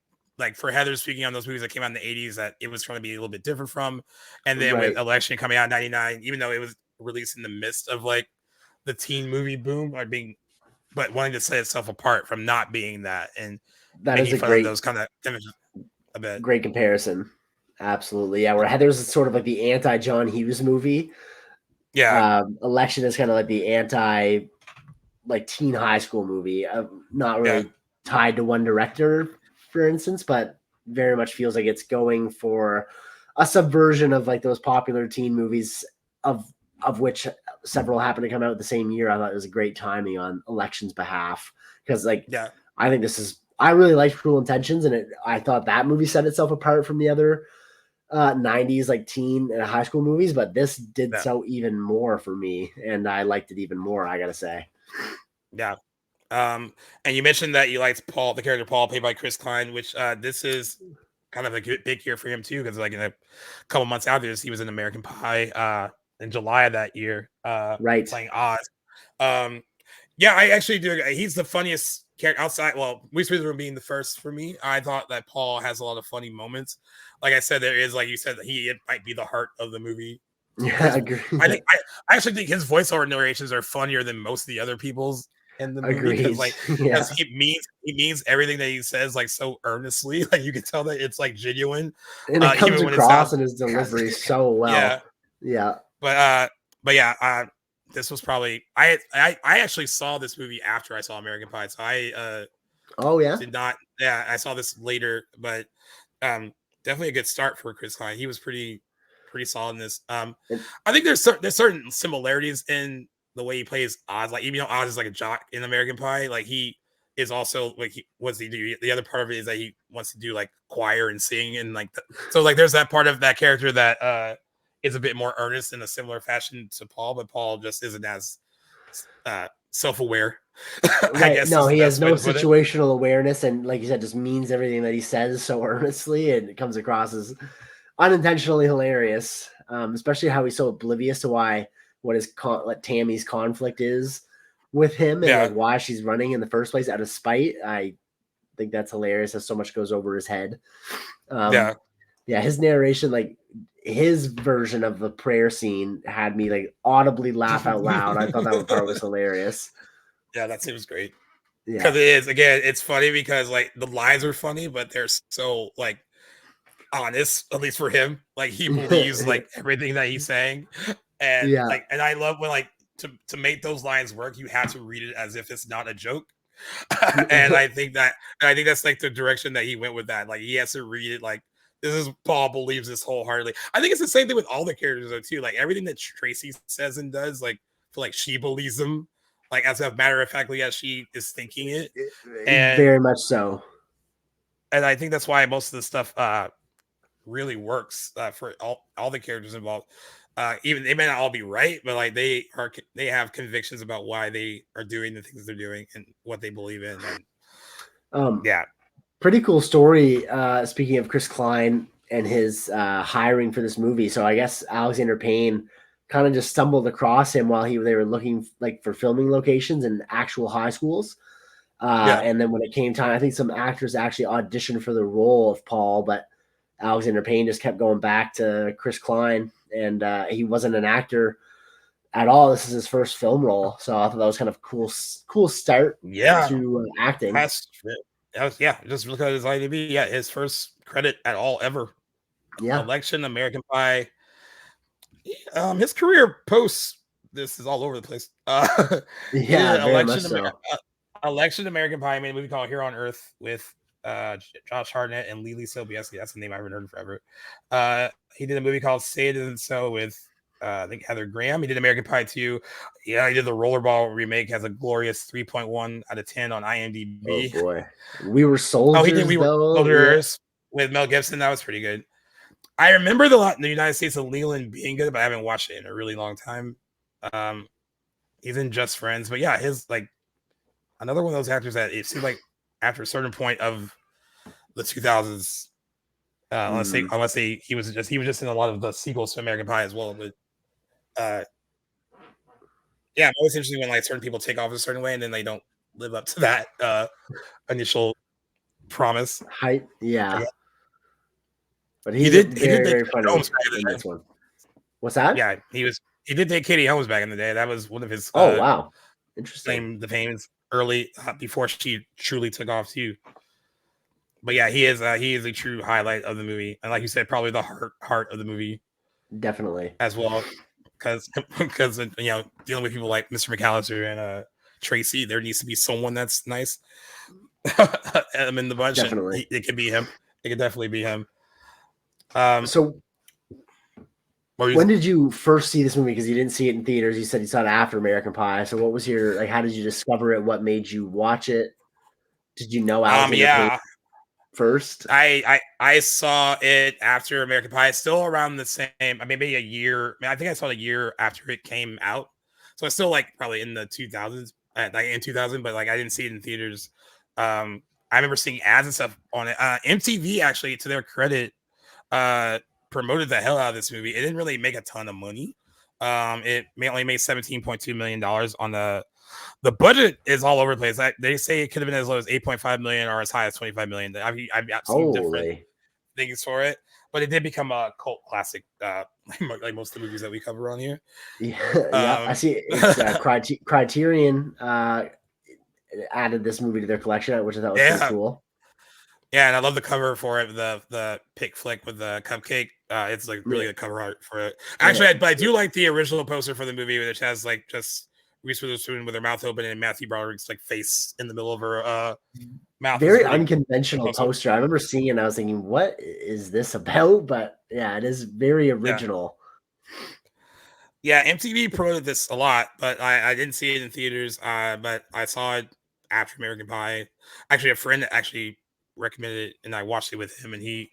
for Heathers speaking on those movies that came out in the 80s that it was trying to be a little bit different from. And then with Election coming out in 99, even though it was released in the midst of like the teen movie boom but wanting to set itself apart from not being that. And that is a great, those kind of images a bit. Great comparison. Absolutely. Yeah. Where Heathers is sort of like the anti John Hughes movie. Yeah. Election is kind of like the anti like teen high school movie. Not really tied to one director, for instance, but very much feels like it's going for a subversion of like those popular teen movies of which several happened to come out the same year. I thought it was a great timing on Election's behalf because like I think I really liked Cruel Intentions, and I thought that movie set itself apart from the other 90s like teen and high school movies, but this did so even more for me, and I liked it even more, I gotta say. Yeah. And you mentioned that you liked the character Paul, played by Chris Klein, which this is kind of a big year for him too, because like in a couple months after this, he was in American Pie in July of that year, playing Oz. Yeah, I actually do. He's the funniest character outside. Well, Reese Witherspoon being the first for me. I thought that Paul has a lot of funny moments. Like I said, there is, like you said, it might be the heart of the movie. Yeah, I agree. I actually think his voiceover narrations are funnier than most of the other people's in the movie, because he means everything that he says like so earnestly. Like you can tell that it's like genuine, and it comes across in his delivery so well. But yeah, this was probably I actually saw this movie after I saw American Pie, so I did not. Yeah, I saw this later, but definitely a good start for Chris Klein. He was pretty solid in this. I think there's certain similarities in the way he plays Oz. Like even though Oz is like a jock in American Pie, like he is also like the other part of it is that he wants to do like choir and sing, and like so like there's that part of that character that is a bit more earnest in a similar fashion to Paul, but Paul just isn't as self-aware. Right. No, he has no situational awareness, and like you said, just means everything that he says so earnestly, and it comes across as unintentionally hilarious. Especially how he's so oblivious to what Tammy's conflict is with him, and like why she's running in the first place out of spite. I think that's hilarious. As so much goes over his head. His narration, like his version of the prayer scene, had me like audibly laugh out loud. I thought that part was hilarious. Yeah, that seems great. Yeah, because it is. Again, it's funny because like the lines are funny, but they're so like honest, at least for him. Like he believes like everything that he's saying, and and I love when like to make those lines work, you have to read it as if it's not a joke. And I think that's like the direction that he went with that. Like he has to read it like this is Paul believes this wholeheartedly. I think it's the same thing with all the characters though too. Like everything that Tracy says and does, like feel like she believes them, like as a matter of factly as she is thinking it, and very much so. And I think that's why most of the stuff really works for all the characters involved. Even they may not all be right, but like they have convictions about why they are doing the things they're doing and what they believe in. And pretty cool story. Speaking of Chris Klein and his hiring for this movie, so I guess Alexander Payne kind of just stumbled across him while they were looking like for filming locations in actual high schools. And then when it came time, I think some actors actually auditioned for the role of Paul, but Alexander Payne just kept going back to Chris Klein, and he wasn't an actor at all. This is his first film role, so I thought that was kind of cool start to acting. Just look at his IMDb. Yeah, his first credit at all ever. Yeah, Election, American Pie. His career post this is all over the place. Election, American Pie. I made a movie called Here on Earth with Josh Hartnett and Lily Sobieski. That's the name I haven't heard forever. He did a movie called Say It Isn't So with I think Heather Graham. He did American Pie 2. Yeah, he did the Rollerball remake. Has a glorious 3.1 out of 10 on IMDb. Oh boy, We Were Soldiers. He did We Were Soldiers with Mel Gibson. That was pretty good. I remember the United States of Leland being good, but I haven't watched it in a really long time. He's in Just Friends, but yeah, his like another one of those actors that it seemed like after a certain point of the 2000s, unless he was just in a lot of the sequels to American Pie as well. But I'm always interested when like certain people take off a certain way and then they don't live up to that initial promise. Hype, yeah. But he did very funny in this one. What's that? Yeah, he did take Katie Holmes back in the day. That was one of his. Oh wow, interesting. The famous early before she truly took off too. But yeah, he is a true highlight of the movie, and like you said, probably the heart of the movie. Definitely as well, because dealing with people like Mr. McAllister and Tracy, there needs to be someone that's nice. I'm in the bunch. Definitely, it could be him. It could definitely be him. So When did you first see this movie? Because you didn't see it in theaters. You said you saw it after American Pie. So what was your like? How did you discover it? What made you watch it? Did you know Alexander Payne first? I saw it after American Pie. It's still around the same, maybe a year. I think I saw it a year after it came out. So it's still like probably in the 2000s, like in 2000, but like I didn't see it in theaters. I remember seeing ads and stuff on it. MTV actually, to their credit, promoted the hell out of this movie. It didn't really make a ton of money. It only made $17.2 million on the budget is all over the place. They say it could have been as low as 8.5 million or as high as 25 million. I've seen different things for it, but it did become a cult classic, like most of the movies that we cover on here. Yeah, I see. It's Criterion added this movie to their collection, which I thought was pretty cool. Yeah, and I love the cover for it. The pick flick with the cupcake. It's like really the cover art for it. Actually, but I do like the original poster for the movie, which has like just Reese Witherspoon with her mouth open and Matthew Broderick's like face in the middle of her mouth. Very unconventional poster. I remember seeing it and I was thinking, what is this about? But yeah, it is very original. Yeah, MTV promoted this a lot, but I didn't see it in theaters. But I saw it after American Pie. Actually, a friend actually recommended it and I watched it with him and he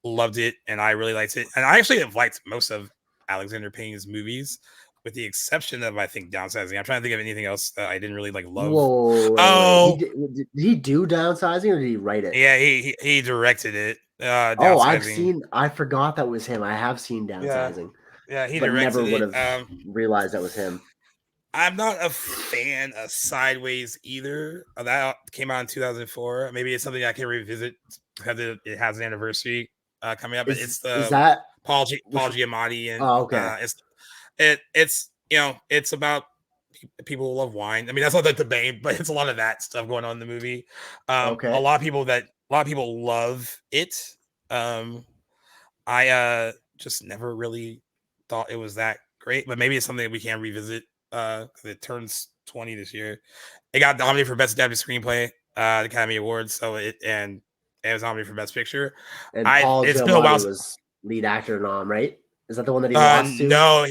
loved it and I really liked it. And I actually have liked most of Alexander Payne's movies, with the exception of, I think, Downsizing. I'm trying to think of anything else that I didn't really like love. Whoa. Did he do Downsizing or did he write it? Yeah, he directed it. I forgot that was him. I have seen Downsizing. Yeah, he directed never it. Would have realized that was him. I'm not a fan of Sideways either. That came out in 2004. Maybe it's something I can revisit because it has an anniversary coming up. Is that Paul Giamatti and it's about people who love wine. I mean, that's not like the main, but it's a lot of that stuff going on in the movie. A lot of people love it. I just never really thought it was that great, but maybe it's something that we can revisit. It turns 20 this year. It got nominated for Best Adapted Screenplay, the Academy Awards. So it was nominated for Best Picture. And Paul Giamatti was lead actor nom, right? Is that the one that he lost to? No,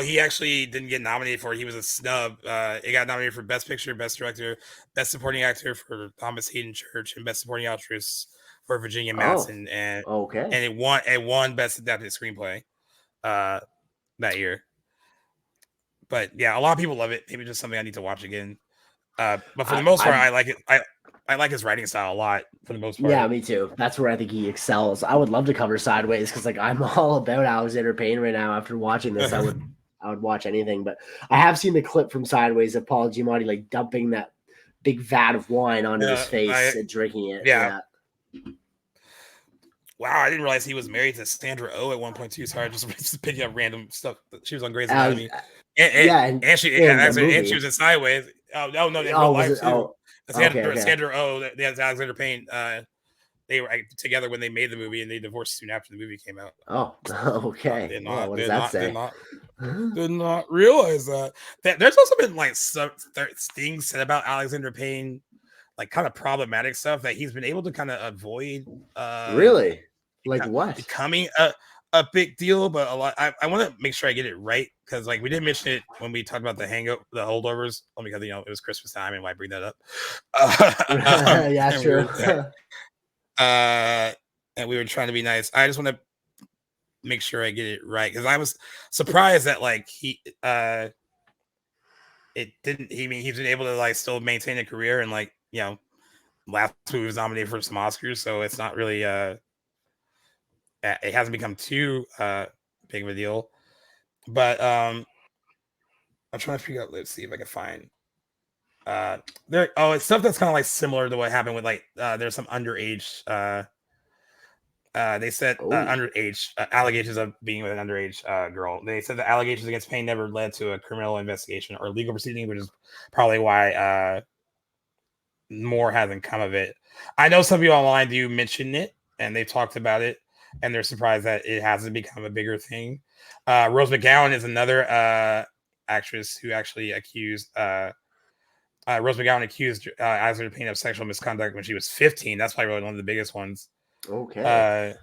he actually didn't get nominated for it. He was a snub. He got nominated for Best Picture, Best Director, Best Supporting Actor for Thomas Hayden Church, and Best Supporting Actress for Virginia Madsen. And it won Best Adapted Screenplay that year. But yeah, a lot of people love it. Maybe just something I need to watch again. But for the most part, I like it. I like his writing style a lot for the most part. Yeah, me too. That's where I think he excels. I would love to cover Sideways because like I'm all about Alexander Payne right now. After watching this, I would watch anything. But I have seen the clip from Sideways of Paul Giamatti like dumping that big vat of wine onto his face and drinking it. Yeah. Wow, I didn't realize he was married to Sandra Oh at one point too. Sorry, just picking up random stuff. She was on Grey's Anatomy. And she was in Sideways. Oh no, in real life too. Sandra Oh, that's Alexander Payne. They were together when they made the movie, and they divorced soon after the movie came out. Oh, okay. What does that say? Did not realize that. There's also been like some things said about Alexander Payne, like kind of problematic stuff that he's been able to kind of avoid. Really? Like what? Becoming a big deal, but a lot. I want to make sure I get it right because like we didn't mention it when we talked about the holdovers, because it was Christmas time and why bring that up. Yeah, sure. And we were trying to be nice. I just want to make sure I get it right because I was surprised that like he's been able to like still maintain a career and like last movie was nominated for some Oscars, so it's not really it hasn't become too big of a deal. But I'm trying to figure out. Let's see if I can find it's stuff that's kind of like similar to what happened with like there's some underage they said underage allegations of being with an underage girl. They said the allegations against Payne never led to a criminal investigation or legal proceeding, which is probably why more hasn't come of it. I know some people online do mention it and they've talked about it and they're surprised that it hasn't become a bigger thing. Rose McGowan is another actress who actually accused Rose McGowan accused Alexander Payne of sexual misconduct when she was 15. That's probably one of the biggest ones. Okay.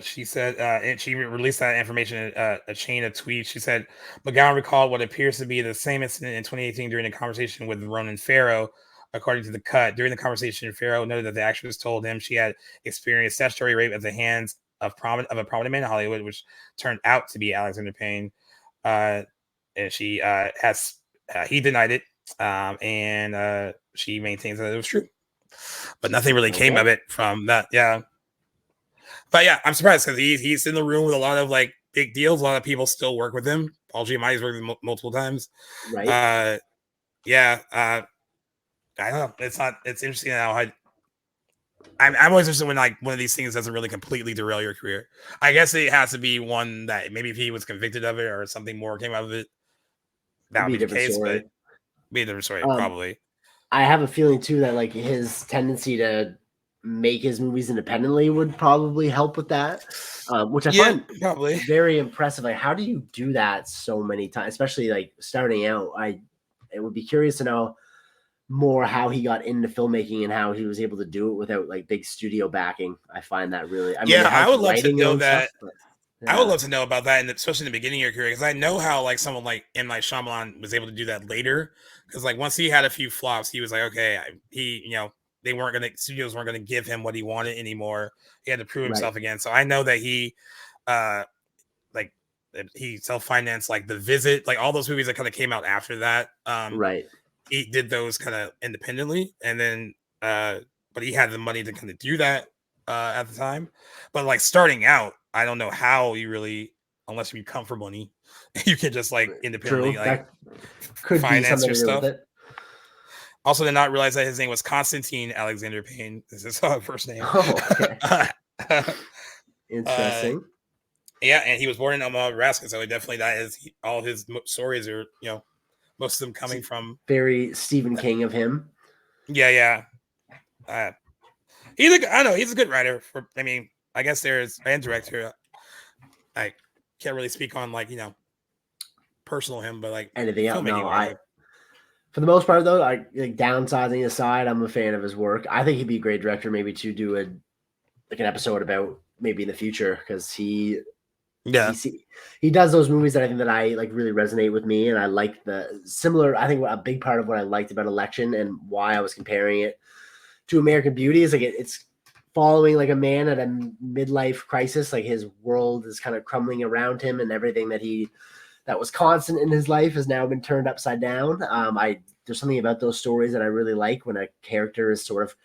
She said, and she released that information in a chain of tweets. She said, McGowan recalled what appears to be the same incident in 2018 during a conversation with Ronan Farrow. According to the cut, during the conversation, Farrow noted that the actress told him she had experienced statutory rape at the hands of a prominent man in Hollywood, which turned out to be Alexander Payne. And she he denied it, and she maintains that it was true, but nothing really came of it from that. Yeah. But yeah, I'm surprised because he's in the room with a lot of like big deals. A lot of people still work with him. Paul Giamatti's worked with him multiple times. Right. I don't know. It's interesting how I'm always interested when like one of these things doesn't really completely derail your career. I guess it has to be one that maybe if he was convicted of it or something more came out of it, that would be the case. Story. But be a different story, probably. I have a feeling too that like his tendency to make his movies independently would probably help with that, which I find probably very impressive. Like, how do you do that so many times, especially like starting out? It would be curious to know more how he got into filmmaking and how he was able to do it without like big studio backing. I find that really, I would love to know that. Stuff, I would love to know about that, and especially in the beginning of your career, because I know how like someone like M. Night Shyamalan was able to do that later. Because like once he had a few flops, he was like, okay, studios weren't gonna give him what he wanted anymore. He had to prove himself again. So I know that he self-financed like The Visit, like all those movies that kind of came out after that. He did those kind of independently, and then but he had the money to kind of do that at the time. But like starting out, I don't know how you really, unless you come for money, you can just like independently like could finance your stuff. Also, did not realize that his name was Constantine Alexander Payne. This is his first name. Oh, okay. Interesting. Yeah, and he was born in Omaha, Nebraska, so definitely that is all his stories are, most of them coming from very Stephen King of him. Yeah. He's a good writer. I guess and director. I can't really speak on like personal him, but like anything else. No, for the most part though, like downsizing aside, I'm a fan of his work. I think he'd be a great director, maybe to do an episode about maybe in the future, because he does those movies that I think that I like really resonate with me, and I like the similar. I think a big part of what I liked about Election and why I was comparing it to American Beauty is like it's following like a man at a midlife crisis. Like his world is kind of crumbling around him, and everything that was constant in his life has now been turned upside down. There's something about those stories that I really like when a character is sort of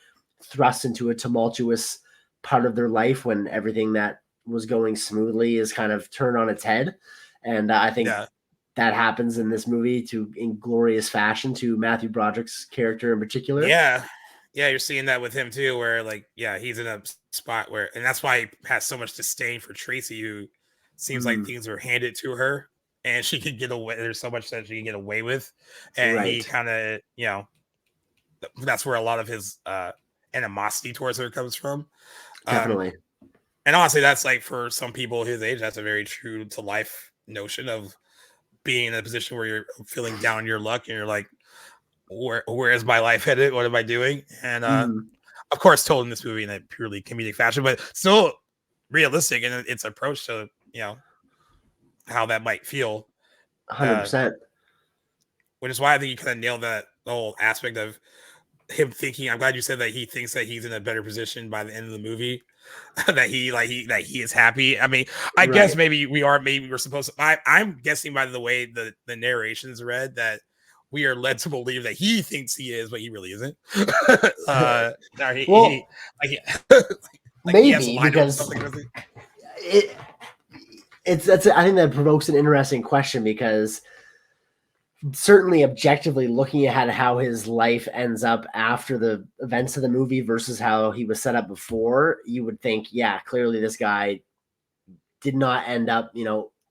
thrust into a tumultuous part of their life when everything that was going smoothly is kind of turned on its head. And I think that happens in this movie in glorious fashion to Matthew Broderick's character in particular. Yeah, you're seeing that with him too, where he's in a spot where, and that's why he has so much disdain for Tracy, who seems like things were handed to her and she could get away. There's so much that she can get away with. And he kind of, that's where a lot of his animosity towards her comes from. Definitely. And honestly, that's like for some people his age, that's a very true to life notion of being in a position where you're feeling down on your luck and you're like, where is my life headed? What am I doing? And of course, told in this movie in a purely comedic fashion, but still realistic in its approach to how that might feel. 100%. Which is why I think you kind of nailed that whole aspect of him thinking. I'm glad you said that he thinks that he's in a better position by the end of the movie. that he is happy. I mean, I guess maybe we're supposed to. I'm guessing by the way the narration's read that we are led to believe that he thinks he is, but he really isn't. Maybe because I think that provokes an interesting question, because certainly objectively looking at how his life ends up after the events of the movie versus how he was set up before, you would think, clearly this guy did not end up,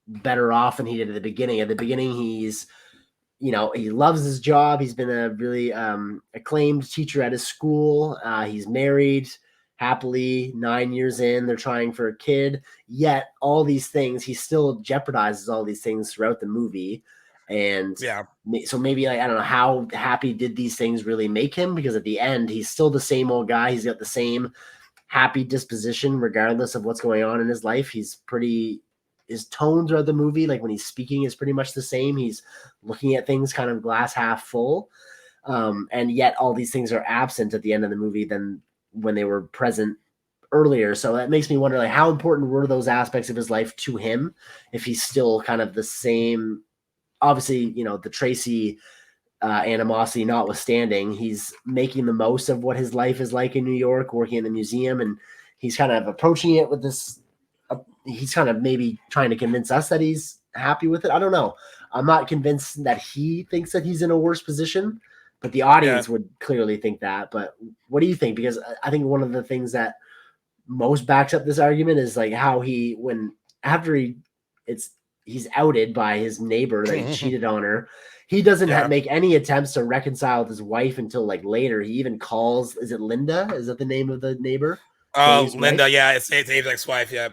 better off than he did at the beginning. At the beginning, he's, he loves his job. He's been a really acclaimed teacher at his school. He's married happily 9 years in. They're trying for a kid. Yet all these things, he still jeopardizes all these things throughout the movie. And so maybe I don't know how happy did these things really make him, because at the end he's still the same old guy. He's got the same happy disposition regardless of what's going on in his life. His tone throughout the movie, like when he's speaking, is pretty much the same. He's looking at things kind of glass half full. And yet all these things are absent at the end of the movie than when they were present earlier. So that makes me wonder, like, how important were those aspects of his life to him if he's still kind of the same. Obviously, the Tracy animosity notwithstanding, he's making the most of what his life is like in New York, working in the museum, and he's kind of approaching it with this. He's kind of maybe trying to convince us that he's happy with it. I don't know. I'm not convinced that he thinks that he's in a worse position, but the audience would clearly think that. But what do you think? Because I think one of the things that most backs up this argument is like how he's outed by his neighbor that he cheated on her. He doesn't make any attempts to reconcile with his wife until like later. He even calls, is it Linda? Is that the name of the neighbor? Oh, Linda. Wife? Yeah. It's Dave's ex-wife. Yeah.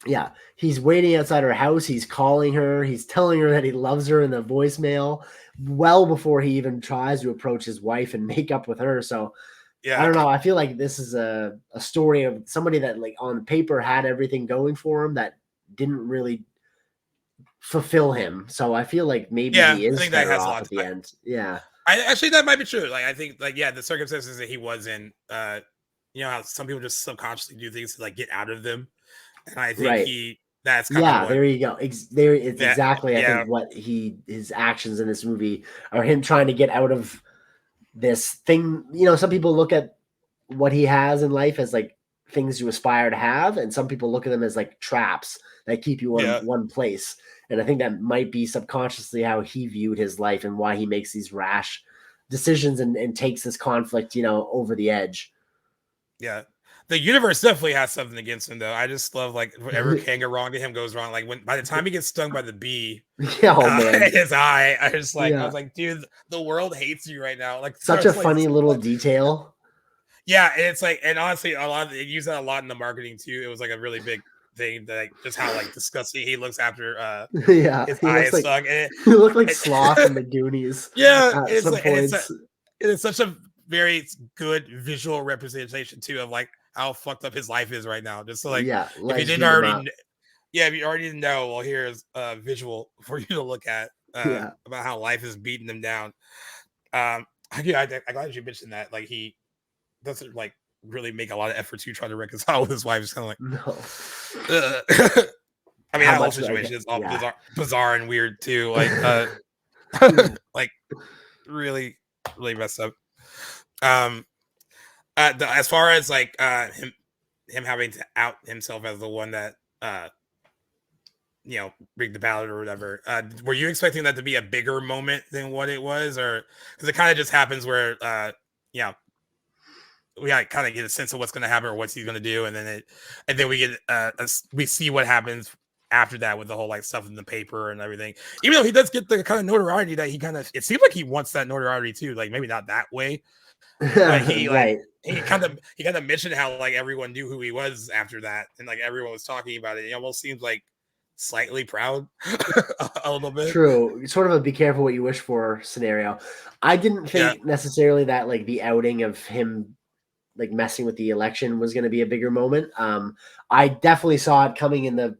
Yeah. He's waiting outside her house. He's calling her. He's telling her that he loves her in the voicemail well before he even tries to approach his wife and make up with her. So I don't know. I feel like this is a story of somebody that like on paper had everything going for him that didn't really fulfill him. So I feel like maybe he is better off at the end. Yeah. I actually, that might be true. Like, I think like, the circumstances that he was in, how some people just subconsciously do things to like get out of them. And I think that's kind of there you go. Exactly. I think what his actions in this movie are him trying to get out of this thing. Some people look at what he has in life as like things you aspire to have, and some people look at them as like traps that keep you in one place. And I think that might be subconsciously how he viewed his life and why he makes these rash decisions and takes this conflict, over the edge. Yeah. The universe definitely has something against him, though. I just love like whatever can go wrong to him goes wrong. Like by the time he gets stung by the bee, in his eye, I was like, dude, the world hates you right now. Like such a funny little detail. Yeah, and it's like, and honestly, they use that a lot in the marketing too. It was like a really big thing that like just how like disgusting he looks after his eye is stung. And he looked like Sloth in the Goonies. Yeah, it's such a very good visual representation too of like how fucked up his life is right now. Just so like, if you didn't already, if you already didn't know, well, here's a visual for you to look at about how life is beating him down. I'm glad you mentioned that. Like he doesn't like really make a lot of effort to try to reconcile with his wife. It's kind of like, no. I mean, that whole situation is all bizarre and weird too. Like, like really, really messed up. As far as like him having to out himself as the one that rigged the ballot or whatever, were you expecting that to be a bigger moment than what it was, or because it kind of just happens where we kind of get a sense of what's going to happen or what he's going to do, and then we get we see what happens after that with the whole like stuff in the paper and everything. Even though he does get the kind of notoriety that it seems like he wants that notoriety too, like maybe not that way. But he kind of mentioned how like everyone knew who he was after that, and like everyone was talking about it. It almost seems like slightly proud a little bit. True, sort of a be careful what you wish for scenario. I didn't think necessarily that like the outing of him like messing with the election was going to be a bigger moment. I definitely saw it coming in the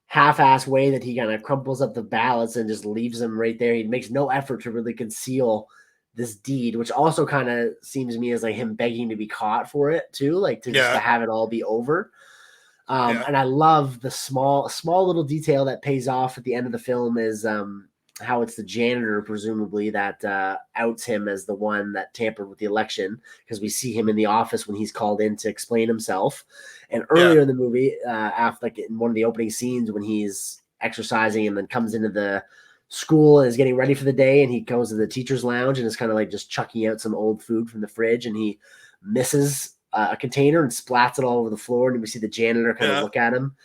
half-ass way that he kind of crumples up the ballots and just leaves them right there. He makes no effort to really conceal this deed, which also kind of seems to me as like him begging to be caught for it too, like to just to have it all be over. And I love the small little detail that pays off at the end of the film is how it's the janitor, presumably, that outs him as the one that tampered with the election, because we see him in the office when he's called in to explain himself. And earlier in the movie, after like in one of the opening scenes when he's exercising and then comes into the school and is getting ready for the day, and he goes to the teacher's lounge and is kind of like just chucking out some old food from the fridge, and he misses a container and splats it all over the floor, and we see the janitor kind of look at him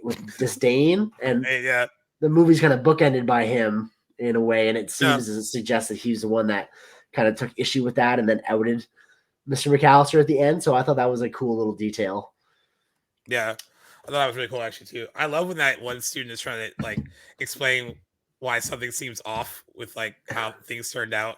with disdain, and the movie's kind of bookended by him in a way, and it seems to suggest that he's the one that kind of took issue with that and then outed Mr. McAllister at the end. So I thought that was a cool little detail. Yeah, I thought that was really cool actually too. I love when that one student is trying to like explain why something seems off with like how things turned out,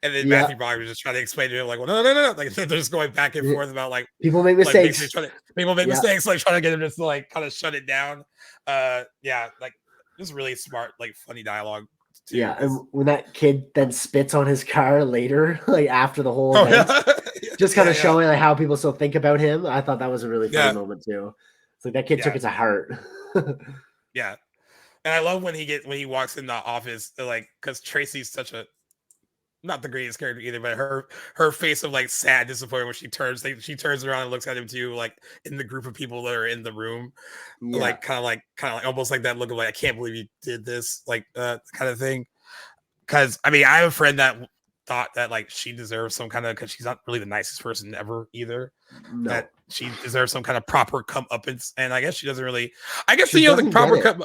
and then Yeah. Matthew Broderick was just trying to explain to him like, well, no, like they're just going back and forth about like People make like mistakes. people make Yeah. mistakes, like trying to get him just to like kind of shut it down. Yeah, like just really smart, like funny dialogue. Too, yeah, and when that kid then spits on his car later, like after the whole event, just kind of showing like how people still think about him. I thought that was a really funny moment too. It's like that kid took it to heart. Yeah. And I love when he walks in the office, like, because Tracy's such a not the greatest character either, but her face of like sad disappointment when she turns around and looks at him too, like in the group of people that are in the room, like kind of like almost like that look of like, I can't believe you did this, like kind of thing. Because I mean, I have a friend that thought that like she deserves some kind of, because she's not really the nicest person ever either. No. That she deserves some kind of proper comeuppance, and I guess she doesn't really. I guess She the proper doesn't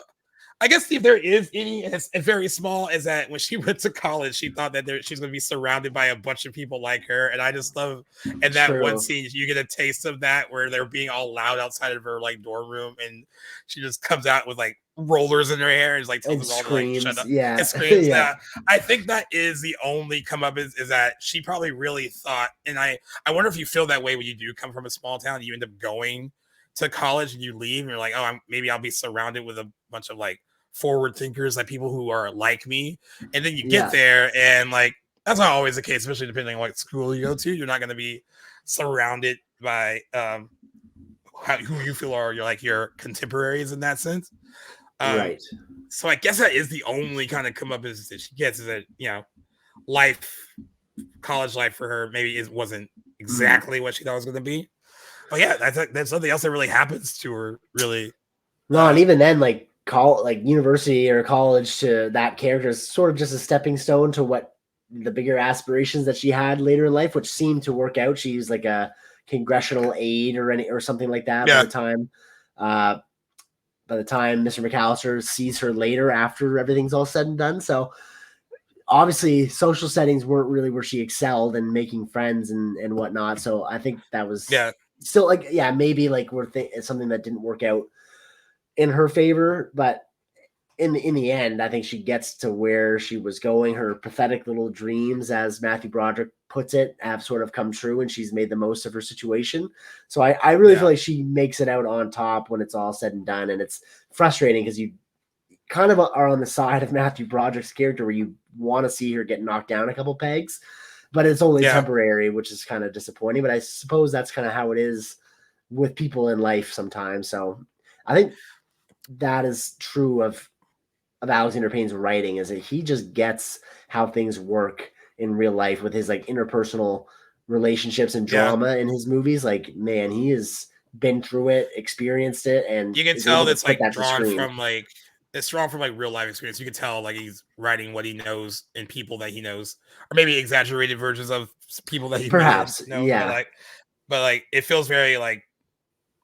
I guess if there is any, it's very small, is that when she went to college, she thought that she's going to be surrounded by a bunch of people like her. And I just love, and that one scene, you get a taste of that where they're being all loud outside of her like dorm room, and she just comes out with like rollers in her hair and is like tells them all to like shut up. Yeah, and screams. Yeah. I think that is the only come up is that she probably really thought, and I wonder if you feel that way when you do come from a small town, you end up going to college and you leave and you're like, oh, maybe I'll be surrounded with a bunch of like forward thinkers, like people who are like me. And then you get there and like, that's not always the case, especially depending on what school you go to. You're not going to be surrounded by who you feel are your contemporaries in that sense. Right. So I guess that is the only kind of come up is that she gets, is that, you know, college life for her maybe wasn't exactly what she thought it was going to be. But yeah, that's something else that really happens to her, really. No, and even then, like university or college to that character is sort of just a stepping stone to what the bigger aspirations that she had later in life, which seemed to work out. She's like a congressional aide or something like that by the time. By the time Mr. McAllister sees her later after everything's all said and done. So obviously social settings weren't really where she excelled and making friends and whatnot. So I think that was still like, maybe like it's something that didn't work out in her favor, but in the end, I think she gets to where she was going. Her pathetic little dreams, as Matthew Broderick puts it, have sort of come true, and she's made the most of her situation. So I really feel like she makes it out on top when it's all said and done. And it's frustrating because you kind of are on the side of Matthew Broderick's character where you want to see her get knocked down a couple pegs, but it's only temporary, which is kind of disappointing. But I suppose that's kind of how it is with people in life sometimes. So I think that is true of Alexander Payne's writing, is that he just gets how things work in real life with his like interpersonal relationships and drama in his movies. Like, man, he has been through it, experienced it, and you can tell that's like drawn from like real life experience. You can tell like he's writing what he knows and people that he knows, or maybe exaggerated versions of people that he perhaps knows. But like it feels very like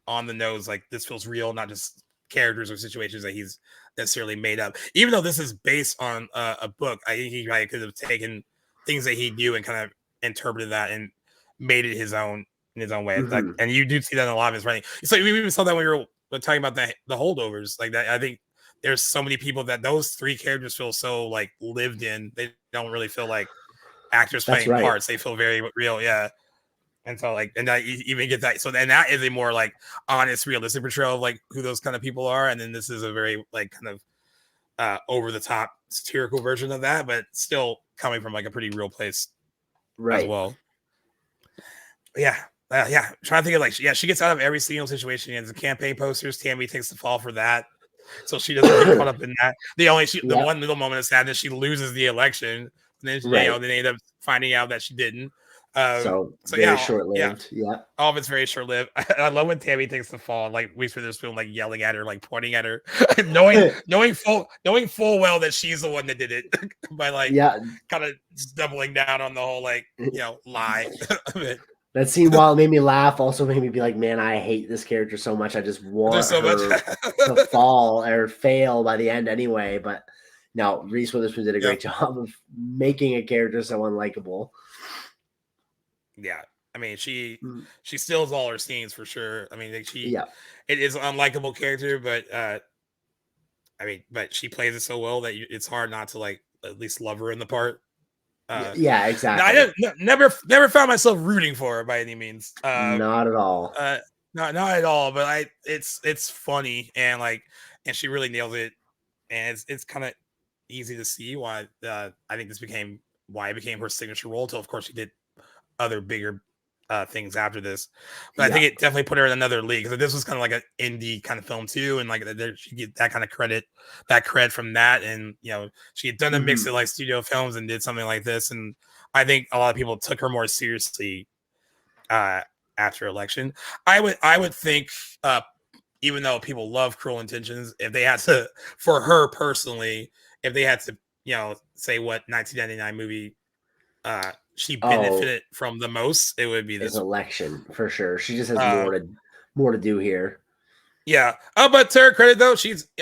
on the nose. Like this feels real, not just characters or situations that he's necessarily made up. Even though this is based on a book, I think he probably could have taken things that he knew and kind of interpreted that and made it his own in his own way. Like, and you do see that in a lot of his writing. So we even saw that when we were talking about the holdovers. Like that, I think there's so many people that those three characters feel so like lived in. They don't really feel like actors playing parts. They feel very real. Yeah. And so like, and I even get that. So then that is a more like honest, realistic portrayal of like who those kind of people are. And then this is a very like kind of over the top satirical version of that, but still coming from like a pretty real place as well. But yeah. I'm trying to think of like, she gets out of every single situation. And the campaign posters, Tammy takes the fall for that. So she doesn't get caught up in that. The one little moment of sadness, she loses the election. And then, they end up finding out that she didn't. So very short-lived. Yeah. All of it's very short-lived. I love when Tammy takes the fall and like Reese Witherspoon like yelling at her, like pointing at her, knowing full well that she's the one that did it by like kind of doubling down on the whole like lie of it. That scene, while it made me laugh, also made me be like, man, I hate this character so much. I just want her to fall or fail by the end anyway. But no, Reese Witherspoon did a great job of making a character so unlikable. Yeah, I mean, she steals all her scenes for sure. I mean, it is an unlikable character, but I mean, but she plays it so well that it's hard not to like at least love her in the part. Yeah, exactly. I never found myself rooting for her by any means. Not at all. Not at all. But it's funny and she really nails it, and it's kind of easy to see why I think why it became her signature role. Until of course she did other bigger things after this, but I think it definitely put her in another league. So this was kind of like an indie kind of film too, and like she get that kind of cred from that. And she had done a mix of like studio films and did something like this, and I think a lot of people took her more seriously after Election. I would think, even though people love Cruel Intentions, if they had to, for her personally, if they had to, say what 1999 movie she benefited from the most, it would be this Election for sure. She just has more to do here. Yeah. But to her credit though,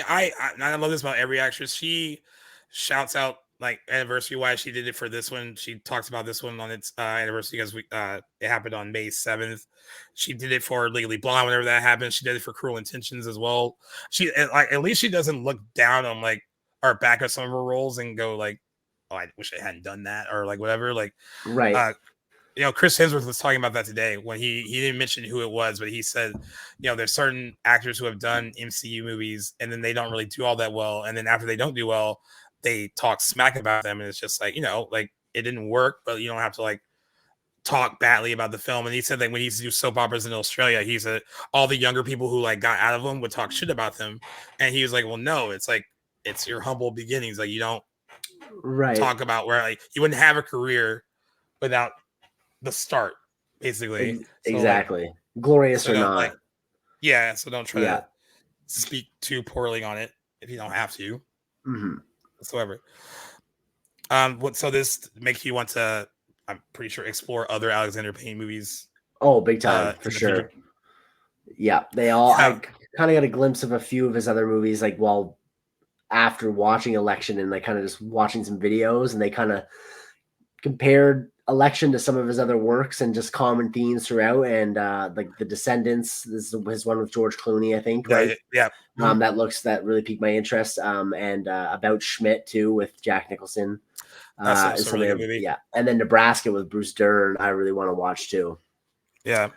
I love this about every actress. She shouts out like anniversary wise. She did it for this one. She talks about this one on its anniversary because it happened on May 7th. She did it for Legally Blonde whenever that happened. She did it for Cruel Intentions as well. She at least she doesn't look down on like or back at some of her roles and go like, oh, I wish I hadn't done that, or like whatever. Like, right. Chris Hemsworth was talking about that today when he didn't mention who it was, but he said, there's certain actors who have done MCU movies and then they don't really do all that well. And then after they don't do well, they talk smack about them. And it's just like, like it didn't work, but you don't have to like talk badly about the film. And he said that when he used to do soap operas in Australia, he said all the younger people who like got out of them would talk shit about them. And he was like, well, no, it's like, it's your humble beginnings. Like you don't talk about where like you wouldn't have a career without the start, basically. Exactly. Like, glorious or not. So don't try to speak too poorly on it if you don't have to. Whatsoever. So this makes you want to, I'm pretty sure, explore other Alexander Payne movies. Oh, big time for sure. Yeah, they all. I kind of got a glimpse of a few of his other movies, like after watching Election and like kind of just watching some videos, and they kind of compared Election to some of his other works and just common themes throughout. And like The Descendants, this is his one with George Clooney, I think. Right? Yeah. That really piqued my interest. And About Schmidt too with Jack Nicholson. That's a really good movie. Yeah, and then Nebraska with Bruce Dern, I really want to watch too. Yeah,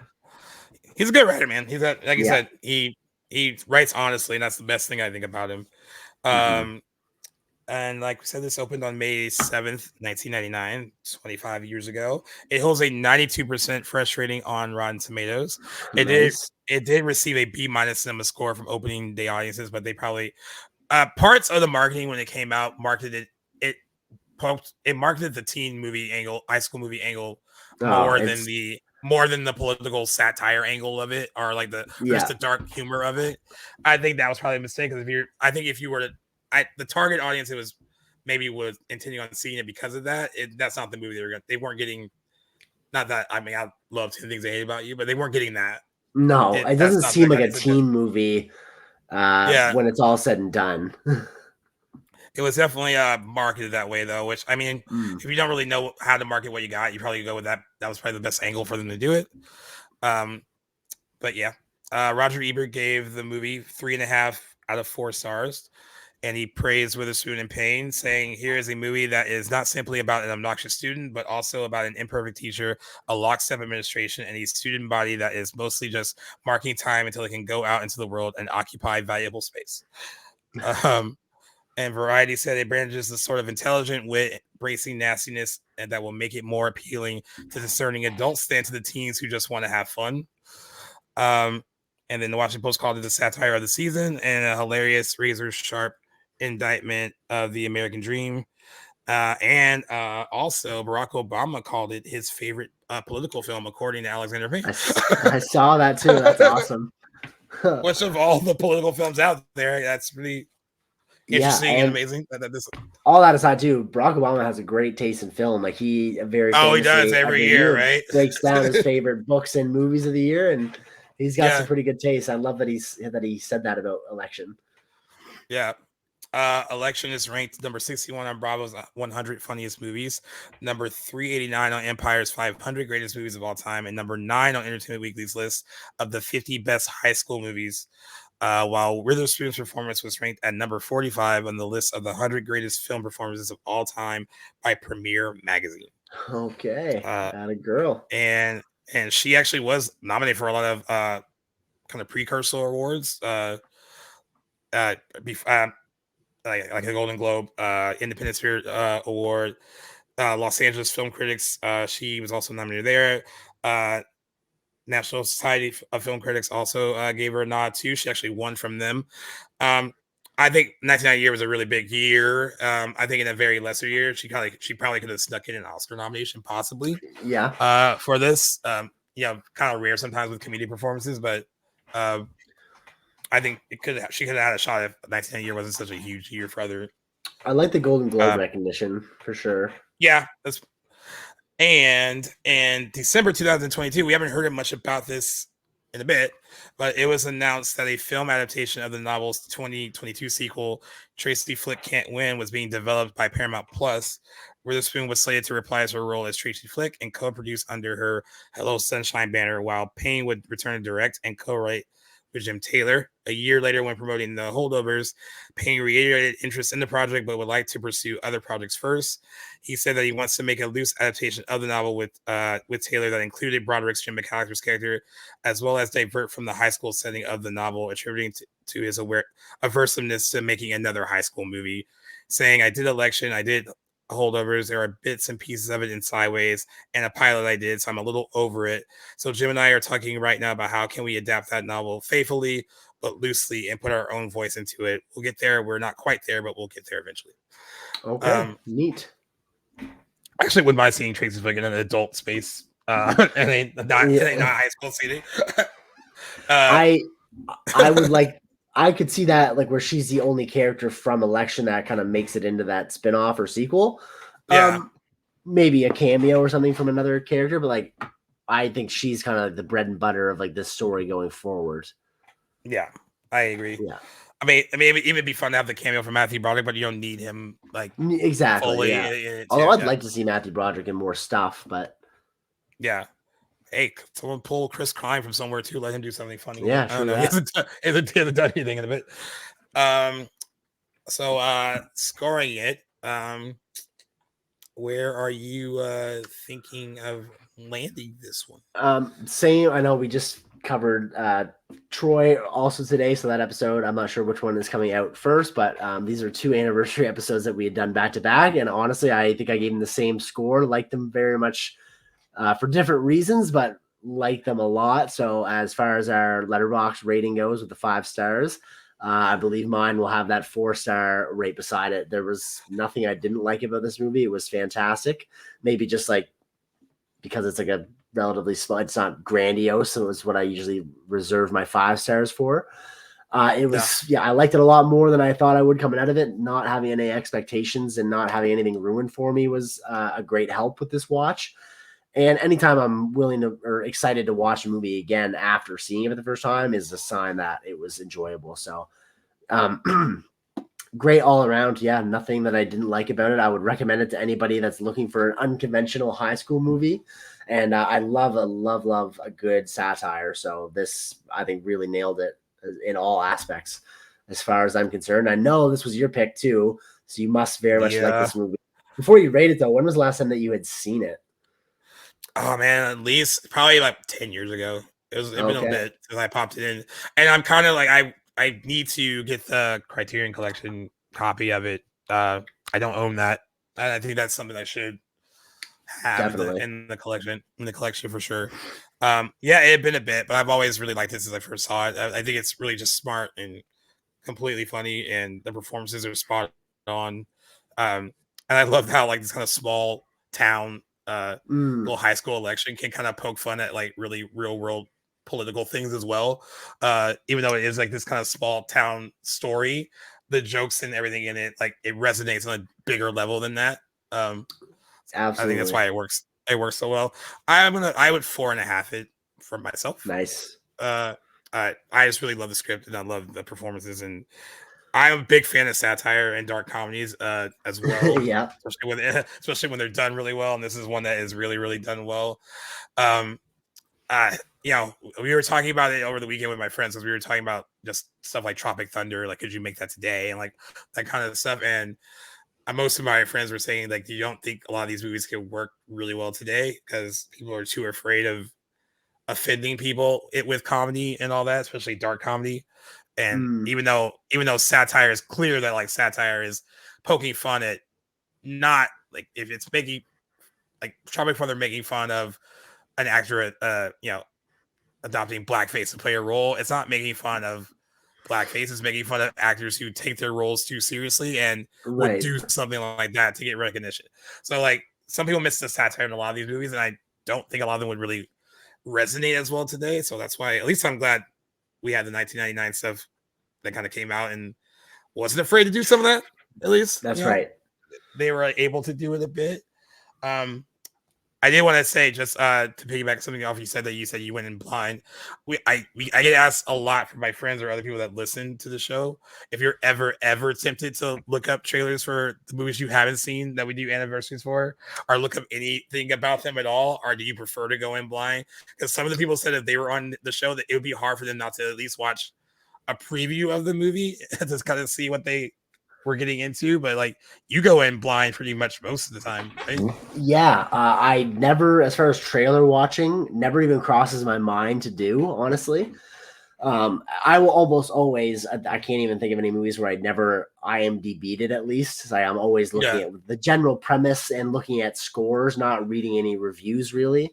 he's a good writer, man. He's like you said, he writes honestly, and that's the best thing I think about him. And like we said, this opened on May 7th, 1999, 25 years ago. It holds a 92% fresh rating on Rotten Tomatoes. It did receive a B- cinema score from opening day audiences, but they probably parts of the marketing when it came out marketed the teen movie angle, high school movie angle more than the political satire angle of it, or like just the dark humor of it. I think that was probably a mistake because if you were to the target audience, it was maybe was intending on seeing it because of that. That's not the movie they weren't getting. Not that I love 10 Things I Hate About You, but they weren't getting that. No, it doesn't seem like a teen movie. When it's all said and done. It was definitely marketed that way, though, which, I mean, if you don't really know how to market what you got, you probably go with that. That was probably the best angle for them to do it. But yeah, Roger Ebert gave the movie 3.5 out of 4 stars, and he praised Witherspoon and Payne, saying, "Here is a movie that is not simply about an obnoxious student, but also about an imperfect teacher, a lockstep administration, and a student body that is mostly just marking time until it can go out into the world and occupy valuable space." And Variety said it branches the sort of intelligent wit, bracing nastiness, and that will make it more appealing to discerning adults than to the teens who just want to have fun. And then the Washington Post called it the satire of the season and a hilarious, razor-sharp indictment of the American dream. And also, Barack Obama called it his favorite political film, according to Alexander Payne. I saw that too. That's awesome. Which of all the political films out there, that's really interesting and amazing. All that aside, too, Barack Obama has a great taste in film. Like he does every year, right? Breaks down his favorite books and movies of the year, and he's got some pretty good taste. I love that he said that about Election. Yeah. Election is ranked number 61 on Bravo's 100 funniest movies, number 389 on Empire's 500 greatest movies of all time, and number 9 on Entertainment Weekly's list of the 50 best high school movies. while Witherspoon's performance was ranked at number 45 on the list of the 100 greatest film performances of all time by Premiere Magazine. Okay, got a girl. And she actually was nominated for a lot of kind of precursor awards. Like a Golden Globe, Independent Spirit Award, Los Angeles Film Critics. She was also nominated there. National Society of Film Critics also gave her a nod too. She actually won from them. I think 1990 year was a really big year. I think in a very lesser year, she probably could have snuck in an Oscar nomination, possibly. Yeah. For this, kind of rare sometimes with comedic performances, but I think she could have had a shot if 1990 year wasn't such a huge year for other. I like the Golden Globe recognition for sure. Yeah, and in December 2022, we haven't heard much about this in a bit, but it was announced that a film adaptation of the novel's 2022 sequel, Tracy Flick Can't Win, was being developed by Paramount Plus. Witherspoon was slated to reprise her role as Tracy Flick and co-produce under her Hello Sunshine banner, while Payne would return to direct and co-write with Jim Taylor. A year later, when promoting The Holdovers, Payne reiterated interest in the project, but would like to pursue other projects first. He said that he wants to make a loose adaptation of the novel with Taylor that included Broderick's Jim McAllister's character, as well as divert from the high school setting of the novel, attributing to his aversiveness to making another high school movie, saying, "I did Election, I did Holdovers, there are bits and pieces of it in Sideways, and a pilot I did, so I'm a little over it. So Jim and I are talking right now about how can we adapt that novel faithfully but loosely and put our own voice into it. We'll get there. We're not quite there, but we'll get there eventually." Okay, neat. I actually wouldn't mind seeing Tracy Flick in an adult space, and not high school seating. I would like. I could see that, like, where she's the only character from Election that kind of makes it into that spinoff or sequel. Yeah. Maybe a cameo or something from another character, but like, I think she's kind of the bread and butter of like this story going forward. Yeah, I agree. Yeah. I mean, it'd be fun to have the cameo from Matthew Broderick, but you don't need him like exactly. fully Yeah. Although I'd like to see Matthew Broderick in more stuff, but yeah. Hey, someone pull Chris Klein from somewhere too. Let him do something funny. Yeah, I don't know. He hasn't done anything in a bit. So scoring it. Where are you thinking of landing this one? Same. I know we just covered Troy also today, so that episode, I'm not sure which one is coming out first, but these are two anniversary episodes that we had done back to back, and honestly, I think I gave them the same score. Liked them very much for different reasons, but like them a lot. So as far as our Letterboxd rating goes with the 5 stars, I believe mine will have that 4-star right beside it. There was nothing I didn't like about this movie. It was fantastic. Maybe just like because it's like a relatively small, it's not grandiose, so it's what I usually reserve my 5 stars for. It was, I liked it a lot more than I thought I would coming out of it. Not having any expectations and not having anything ruined for me was a great help with this watch. And anytime I'm willing to or excited to watch a movie again after seeing it for the first time is a sign that it was enjoyable. So great all around. Yeah, nothing that I didn't like about it. I would recommend it to anybody that's looking for an unconventional high school movie. And I love a good satire. So this, I think, really nailed it in all aspects as far as I'm concerned. I know this was your pick too, so you must very much like this movie. Before you rate it though, when was the last time that you had seen it? Oh man, at least probably like 10 years ago. It's been a bit since I popped it in, and I'm kind of like I need to get the Criterion Collection copy of it. I don't own that. I think that's something I should have in the collection for sure. Yeah, it had been a bit, but I've always really liked it since I first saw it. I think it's really just smart and completely funny, and the performances are spot on. And I love how like this kind of small town little high school election can kind of poke fun at like really real world political things as well. Even though it is like this kind of small town story, the jokes and everything in it, like it resonates on a bigger level than that. Absolutely. I think that's why it works so well. I would 4.5 it for myself. Nice. I just really love the script and I love the performances, and I'm a big fan of satire and dark comedies as well. Yeah, especially when they're done really well, and this is one that is really, really done well. You know, we were talking about it over the weekend with my friends because we were talking about just stuff like Tropic Thunder, like could you make that today, and like that kind of stuff. And most of my friends were saying like you don't think a lot of these movies could work really well today because people are too afraid of offending people with comedy and all that, especially dark comedy. And even though satire is clear that like satire is poking fun at not like if it's making like Tropic Thunder making fun of an actor adopting blackface to play a role, it's not making fun of blackface, it's making fun of actors who take their roles too seriously and would do something like that to get recognition. So like some people miss the satire in a lot of these movies, and I don't think a lot of them would really resonate as well today. So that's why at least I'm glad we had the 1999 stuff that kind of came out and wasn't afraid to do some of that. At least that's right. They were able to do it a bit. I did want to say just to piggyback something off you said you went in blind. I get asked a lot from my friends or other people that listen to the show if you're ever tempted to look up trailers for the movies you haven't seen that we do anniversaries for, or look up anything about them at all, or do you prefer to go in blind? Because some of the people said if they were on the show that it would be hard for them not to at least watch a preview of the movie to just kind of see what they we're getting into, but like you go in blind pretty much most of the time, right? Yeah, I never, as far as trailer watching, never even crosses my mind to do, honestly. I will almost always, I can't even think of any movies where I never IMDb'd it at least. So I'm always looking at the general premise and looking at scores, not reading any reviews really.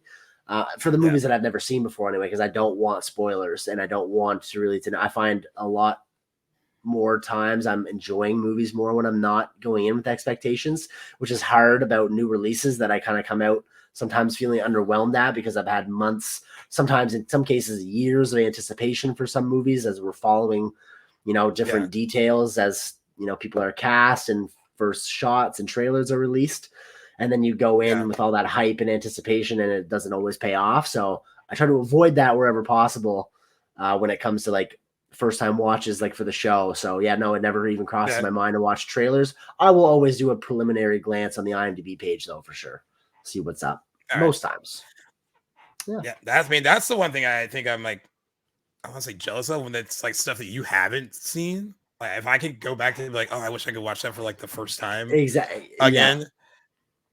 For the movies that I've never seen before anyway, because I don't want spoilers and I don't want to really, I find a lot more times I'm enjoying movies more when I'm not going in with expectations, which is hard about new releases that I kind of come out sometimes feeling underwhelmed at because I've had months, sometimes in some cases years of anticipation for some movies as we're following, different details as, people are cast and first shots and trailers are released. And then you go in with all that hype and anticipation and it doesn't always pay off. So I try to avoid that wherever possible when it comes to like first time watches like for the show. So it never even crosses my mind to watch trailers. I will always do a preliminary glance on the IMDb page though, for sure. See what's up most times. That's the one thing I think I'm like, I want to say jealous of when it's like stuff that you haven't seen. Like if I could go back and be like, oh, I wish I could watch that for like the first time again.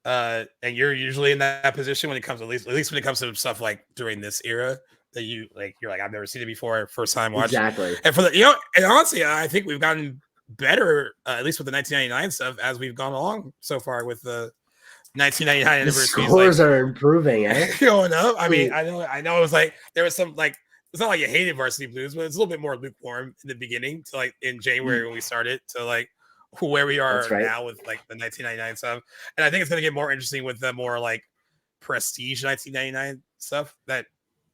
And you're usually in that position when it comes at least when it comes to stuff like during this era that you're like, I've never seen it before, first time watch. Exactly. And for the and honestly, I think we've gotten better, at least with the 1999 stuff as we've gone along so far with the 1999 anniversary. Scores are improving, going up. I mean, I know it was like there was some like it's not like you hated Varsity Blues, but it's a little bit more lukewarm in the beginning to like in January when we started to like where we are now with like the 1999 stuff. And I think it's going to get more interesting with the more like prestige 1999 stuff that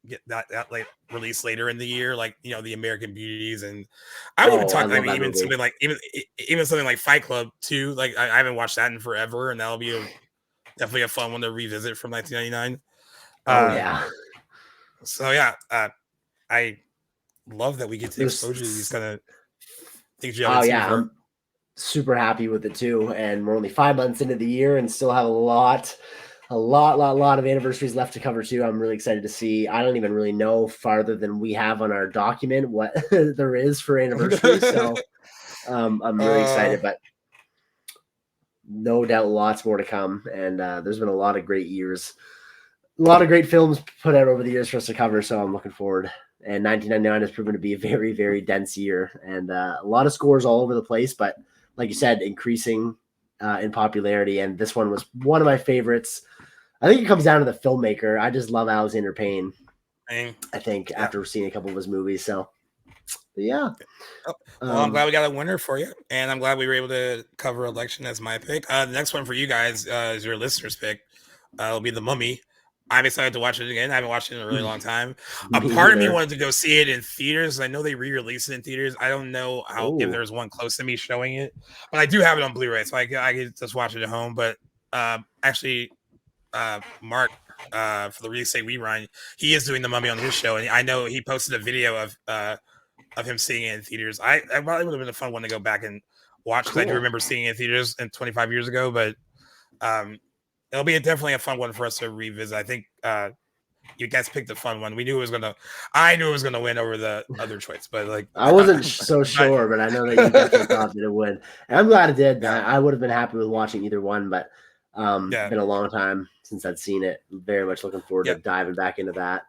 get that like released later in the year, like the American Beauties, and I would even talk. I mean, even something like even something like Fight Club too. Like I haven't watched that in forever, and that'll be definitely a fun one to revisit from 1999. So I love that we get to exposure to these kind of things. I'm super happy with it too, and we're only 5 months into the year and still have a lot of anniversaries left to cover too. I'm really excited to see. I don't even really know farther than we have on our document what there is for anniversaries. So I'm really excited, but no doubt lots more to come. And there's been a lot of great years, a lot of great films put out over the years for us to cover. So I'm looking forward. And 1999 has proven to be a very, very dense year and a lot of scores all over the place. But like you said, increasing in popularity. And this one was one of my favorites. I think it comes down to the filmmaker. I just love Alexander Payne. I think after seeing a couple of his movies. So, well, I'm glad we got a winner for you, and I'm glad we were able to cover Election as my pick. The next one for you guys is your listeners' pick. It'll be The Mummy. I'm excited to watch it again. I haven't watched it in a really long time. A part of me wanted to go see it in theaters. I know they re-released it in theaters. I don't know if there's one close to me showing it, but I do have it on Blu-ray, so I could just watch it at home. But actually, Mark for the Reese Rerun, he is doing The Mummy on his show, and I know he posted a video of him seeing it in theaters. I probably would have been a fun one to go back and watch. Cool. I do remember seeing it in theaters 25 years ago, but it'll be definitely a fun one for us to revisit. I think you guys picked a fun one. I knew it was gonna win over the other choice, but like I wasn't so sure, but I know that you definitely thought that it would. And I'm glad it did. Yeah. I would have been happy with watching either one, but Yeah. it's been a long time since I'd seen it. Very much looking forward to diving back into that.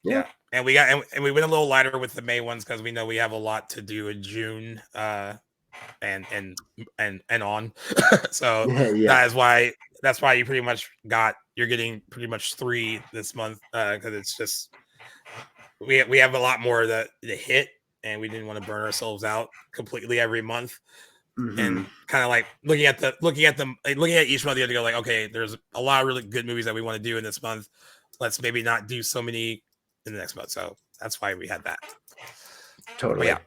Yeah. And we went a little lighter with the May ones because we know we have a lot to do in June and on. So that's why you're getting pretty much 3 this month because it's just we have a lot more to hit, and we didn't want to burn ourselves out completely every month. And kind of like looking at each month, you have to go like, okay, there's a lot of really good movies that we want to do in this month. Let's maybe not do so many in the next month. So that's why we had that. Totally. But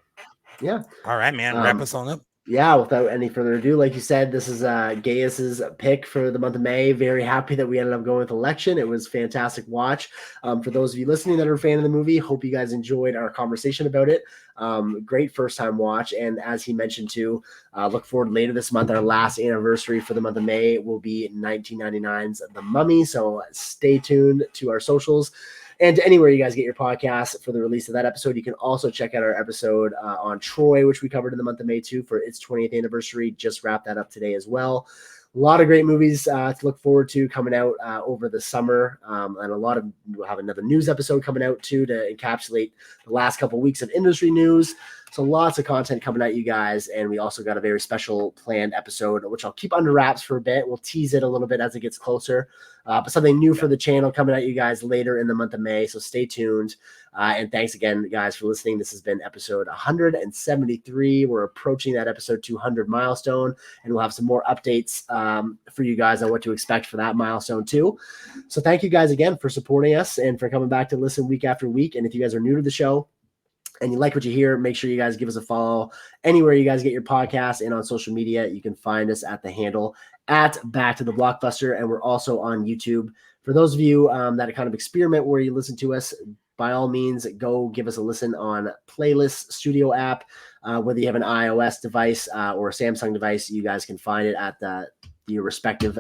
yeah. All right, man. Wrap us on up. Yeah, without any further ado, like you said, this is Gaius's pick for the month of May. Very happy that we ended up going with Election. It was fantastic watch. For those of you listening that are a fan of the movie, hope you guys enjoyed our conversation about it. Great first time watch. And as he mentioned too, look forward later this month. Our last anniversary for the month of May will be 1999's The Mummy. So stay tuned to our socials. And anywhere you guys get your podcasts for the release of that episode. You can also check out our episode on Troy, which we covered in the month of May too, for its 20th anniversary. Just wrapped that up today as well. A lot of great movies to look forward to coming out over the summer. And we'll have another news episode coming out too to encapsulate the last couple of weeks of industry news. So lots of content coming at you guys. And we also got a very special planned episode, which I'll keep under wraps for a bit. We'll tease it a little bit as it gets closer. But something new for the channel coming at you guys later in the month of May. So stay tuned. And thanks again, guys, for listening. This has been episode 173. We're approaching that episode 200 milestone. And we'll have some more updates for you guys on what to expect for that milestone too. So thank you guys again for supporting us and for coming back to listen week after week. And if you guys are new to the show, and you like what you hear, make sure you guys give us a follow anywhere you guys get your podcasts and on social media. You can find us at the handle at Back to the Blockbuster. And we're also on YouTube. For those of you that kind of experiment where you listen to us, by all means, go give us a listen on Playlist Studio app. Whether you have an iOS device or a Samsung device, you guys can find it at your respective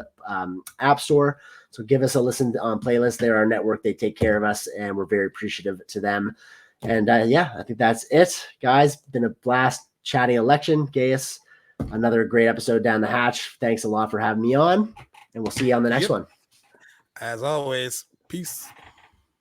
app store. So give us a listen on Playlist. They're our network. They take care of us, and we're very appreciative to them. And I think that's it, guys. Been a blast chatting Election. Gaius, another great episode down the hatch. Thanks a lot for having me on, and we'll see you on the next one. As always, peace.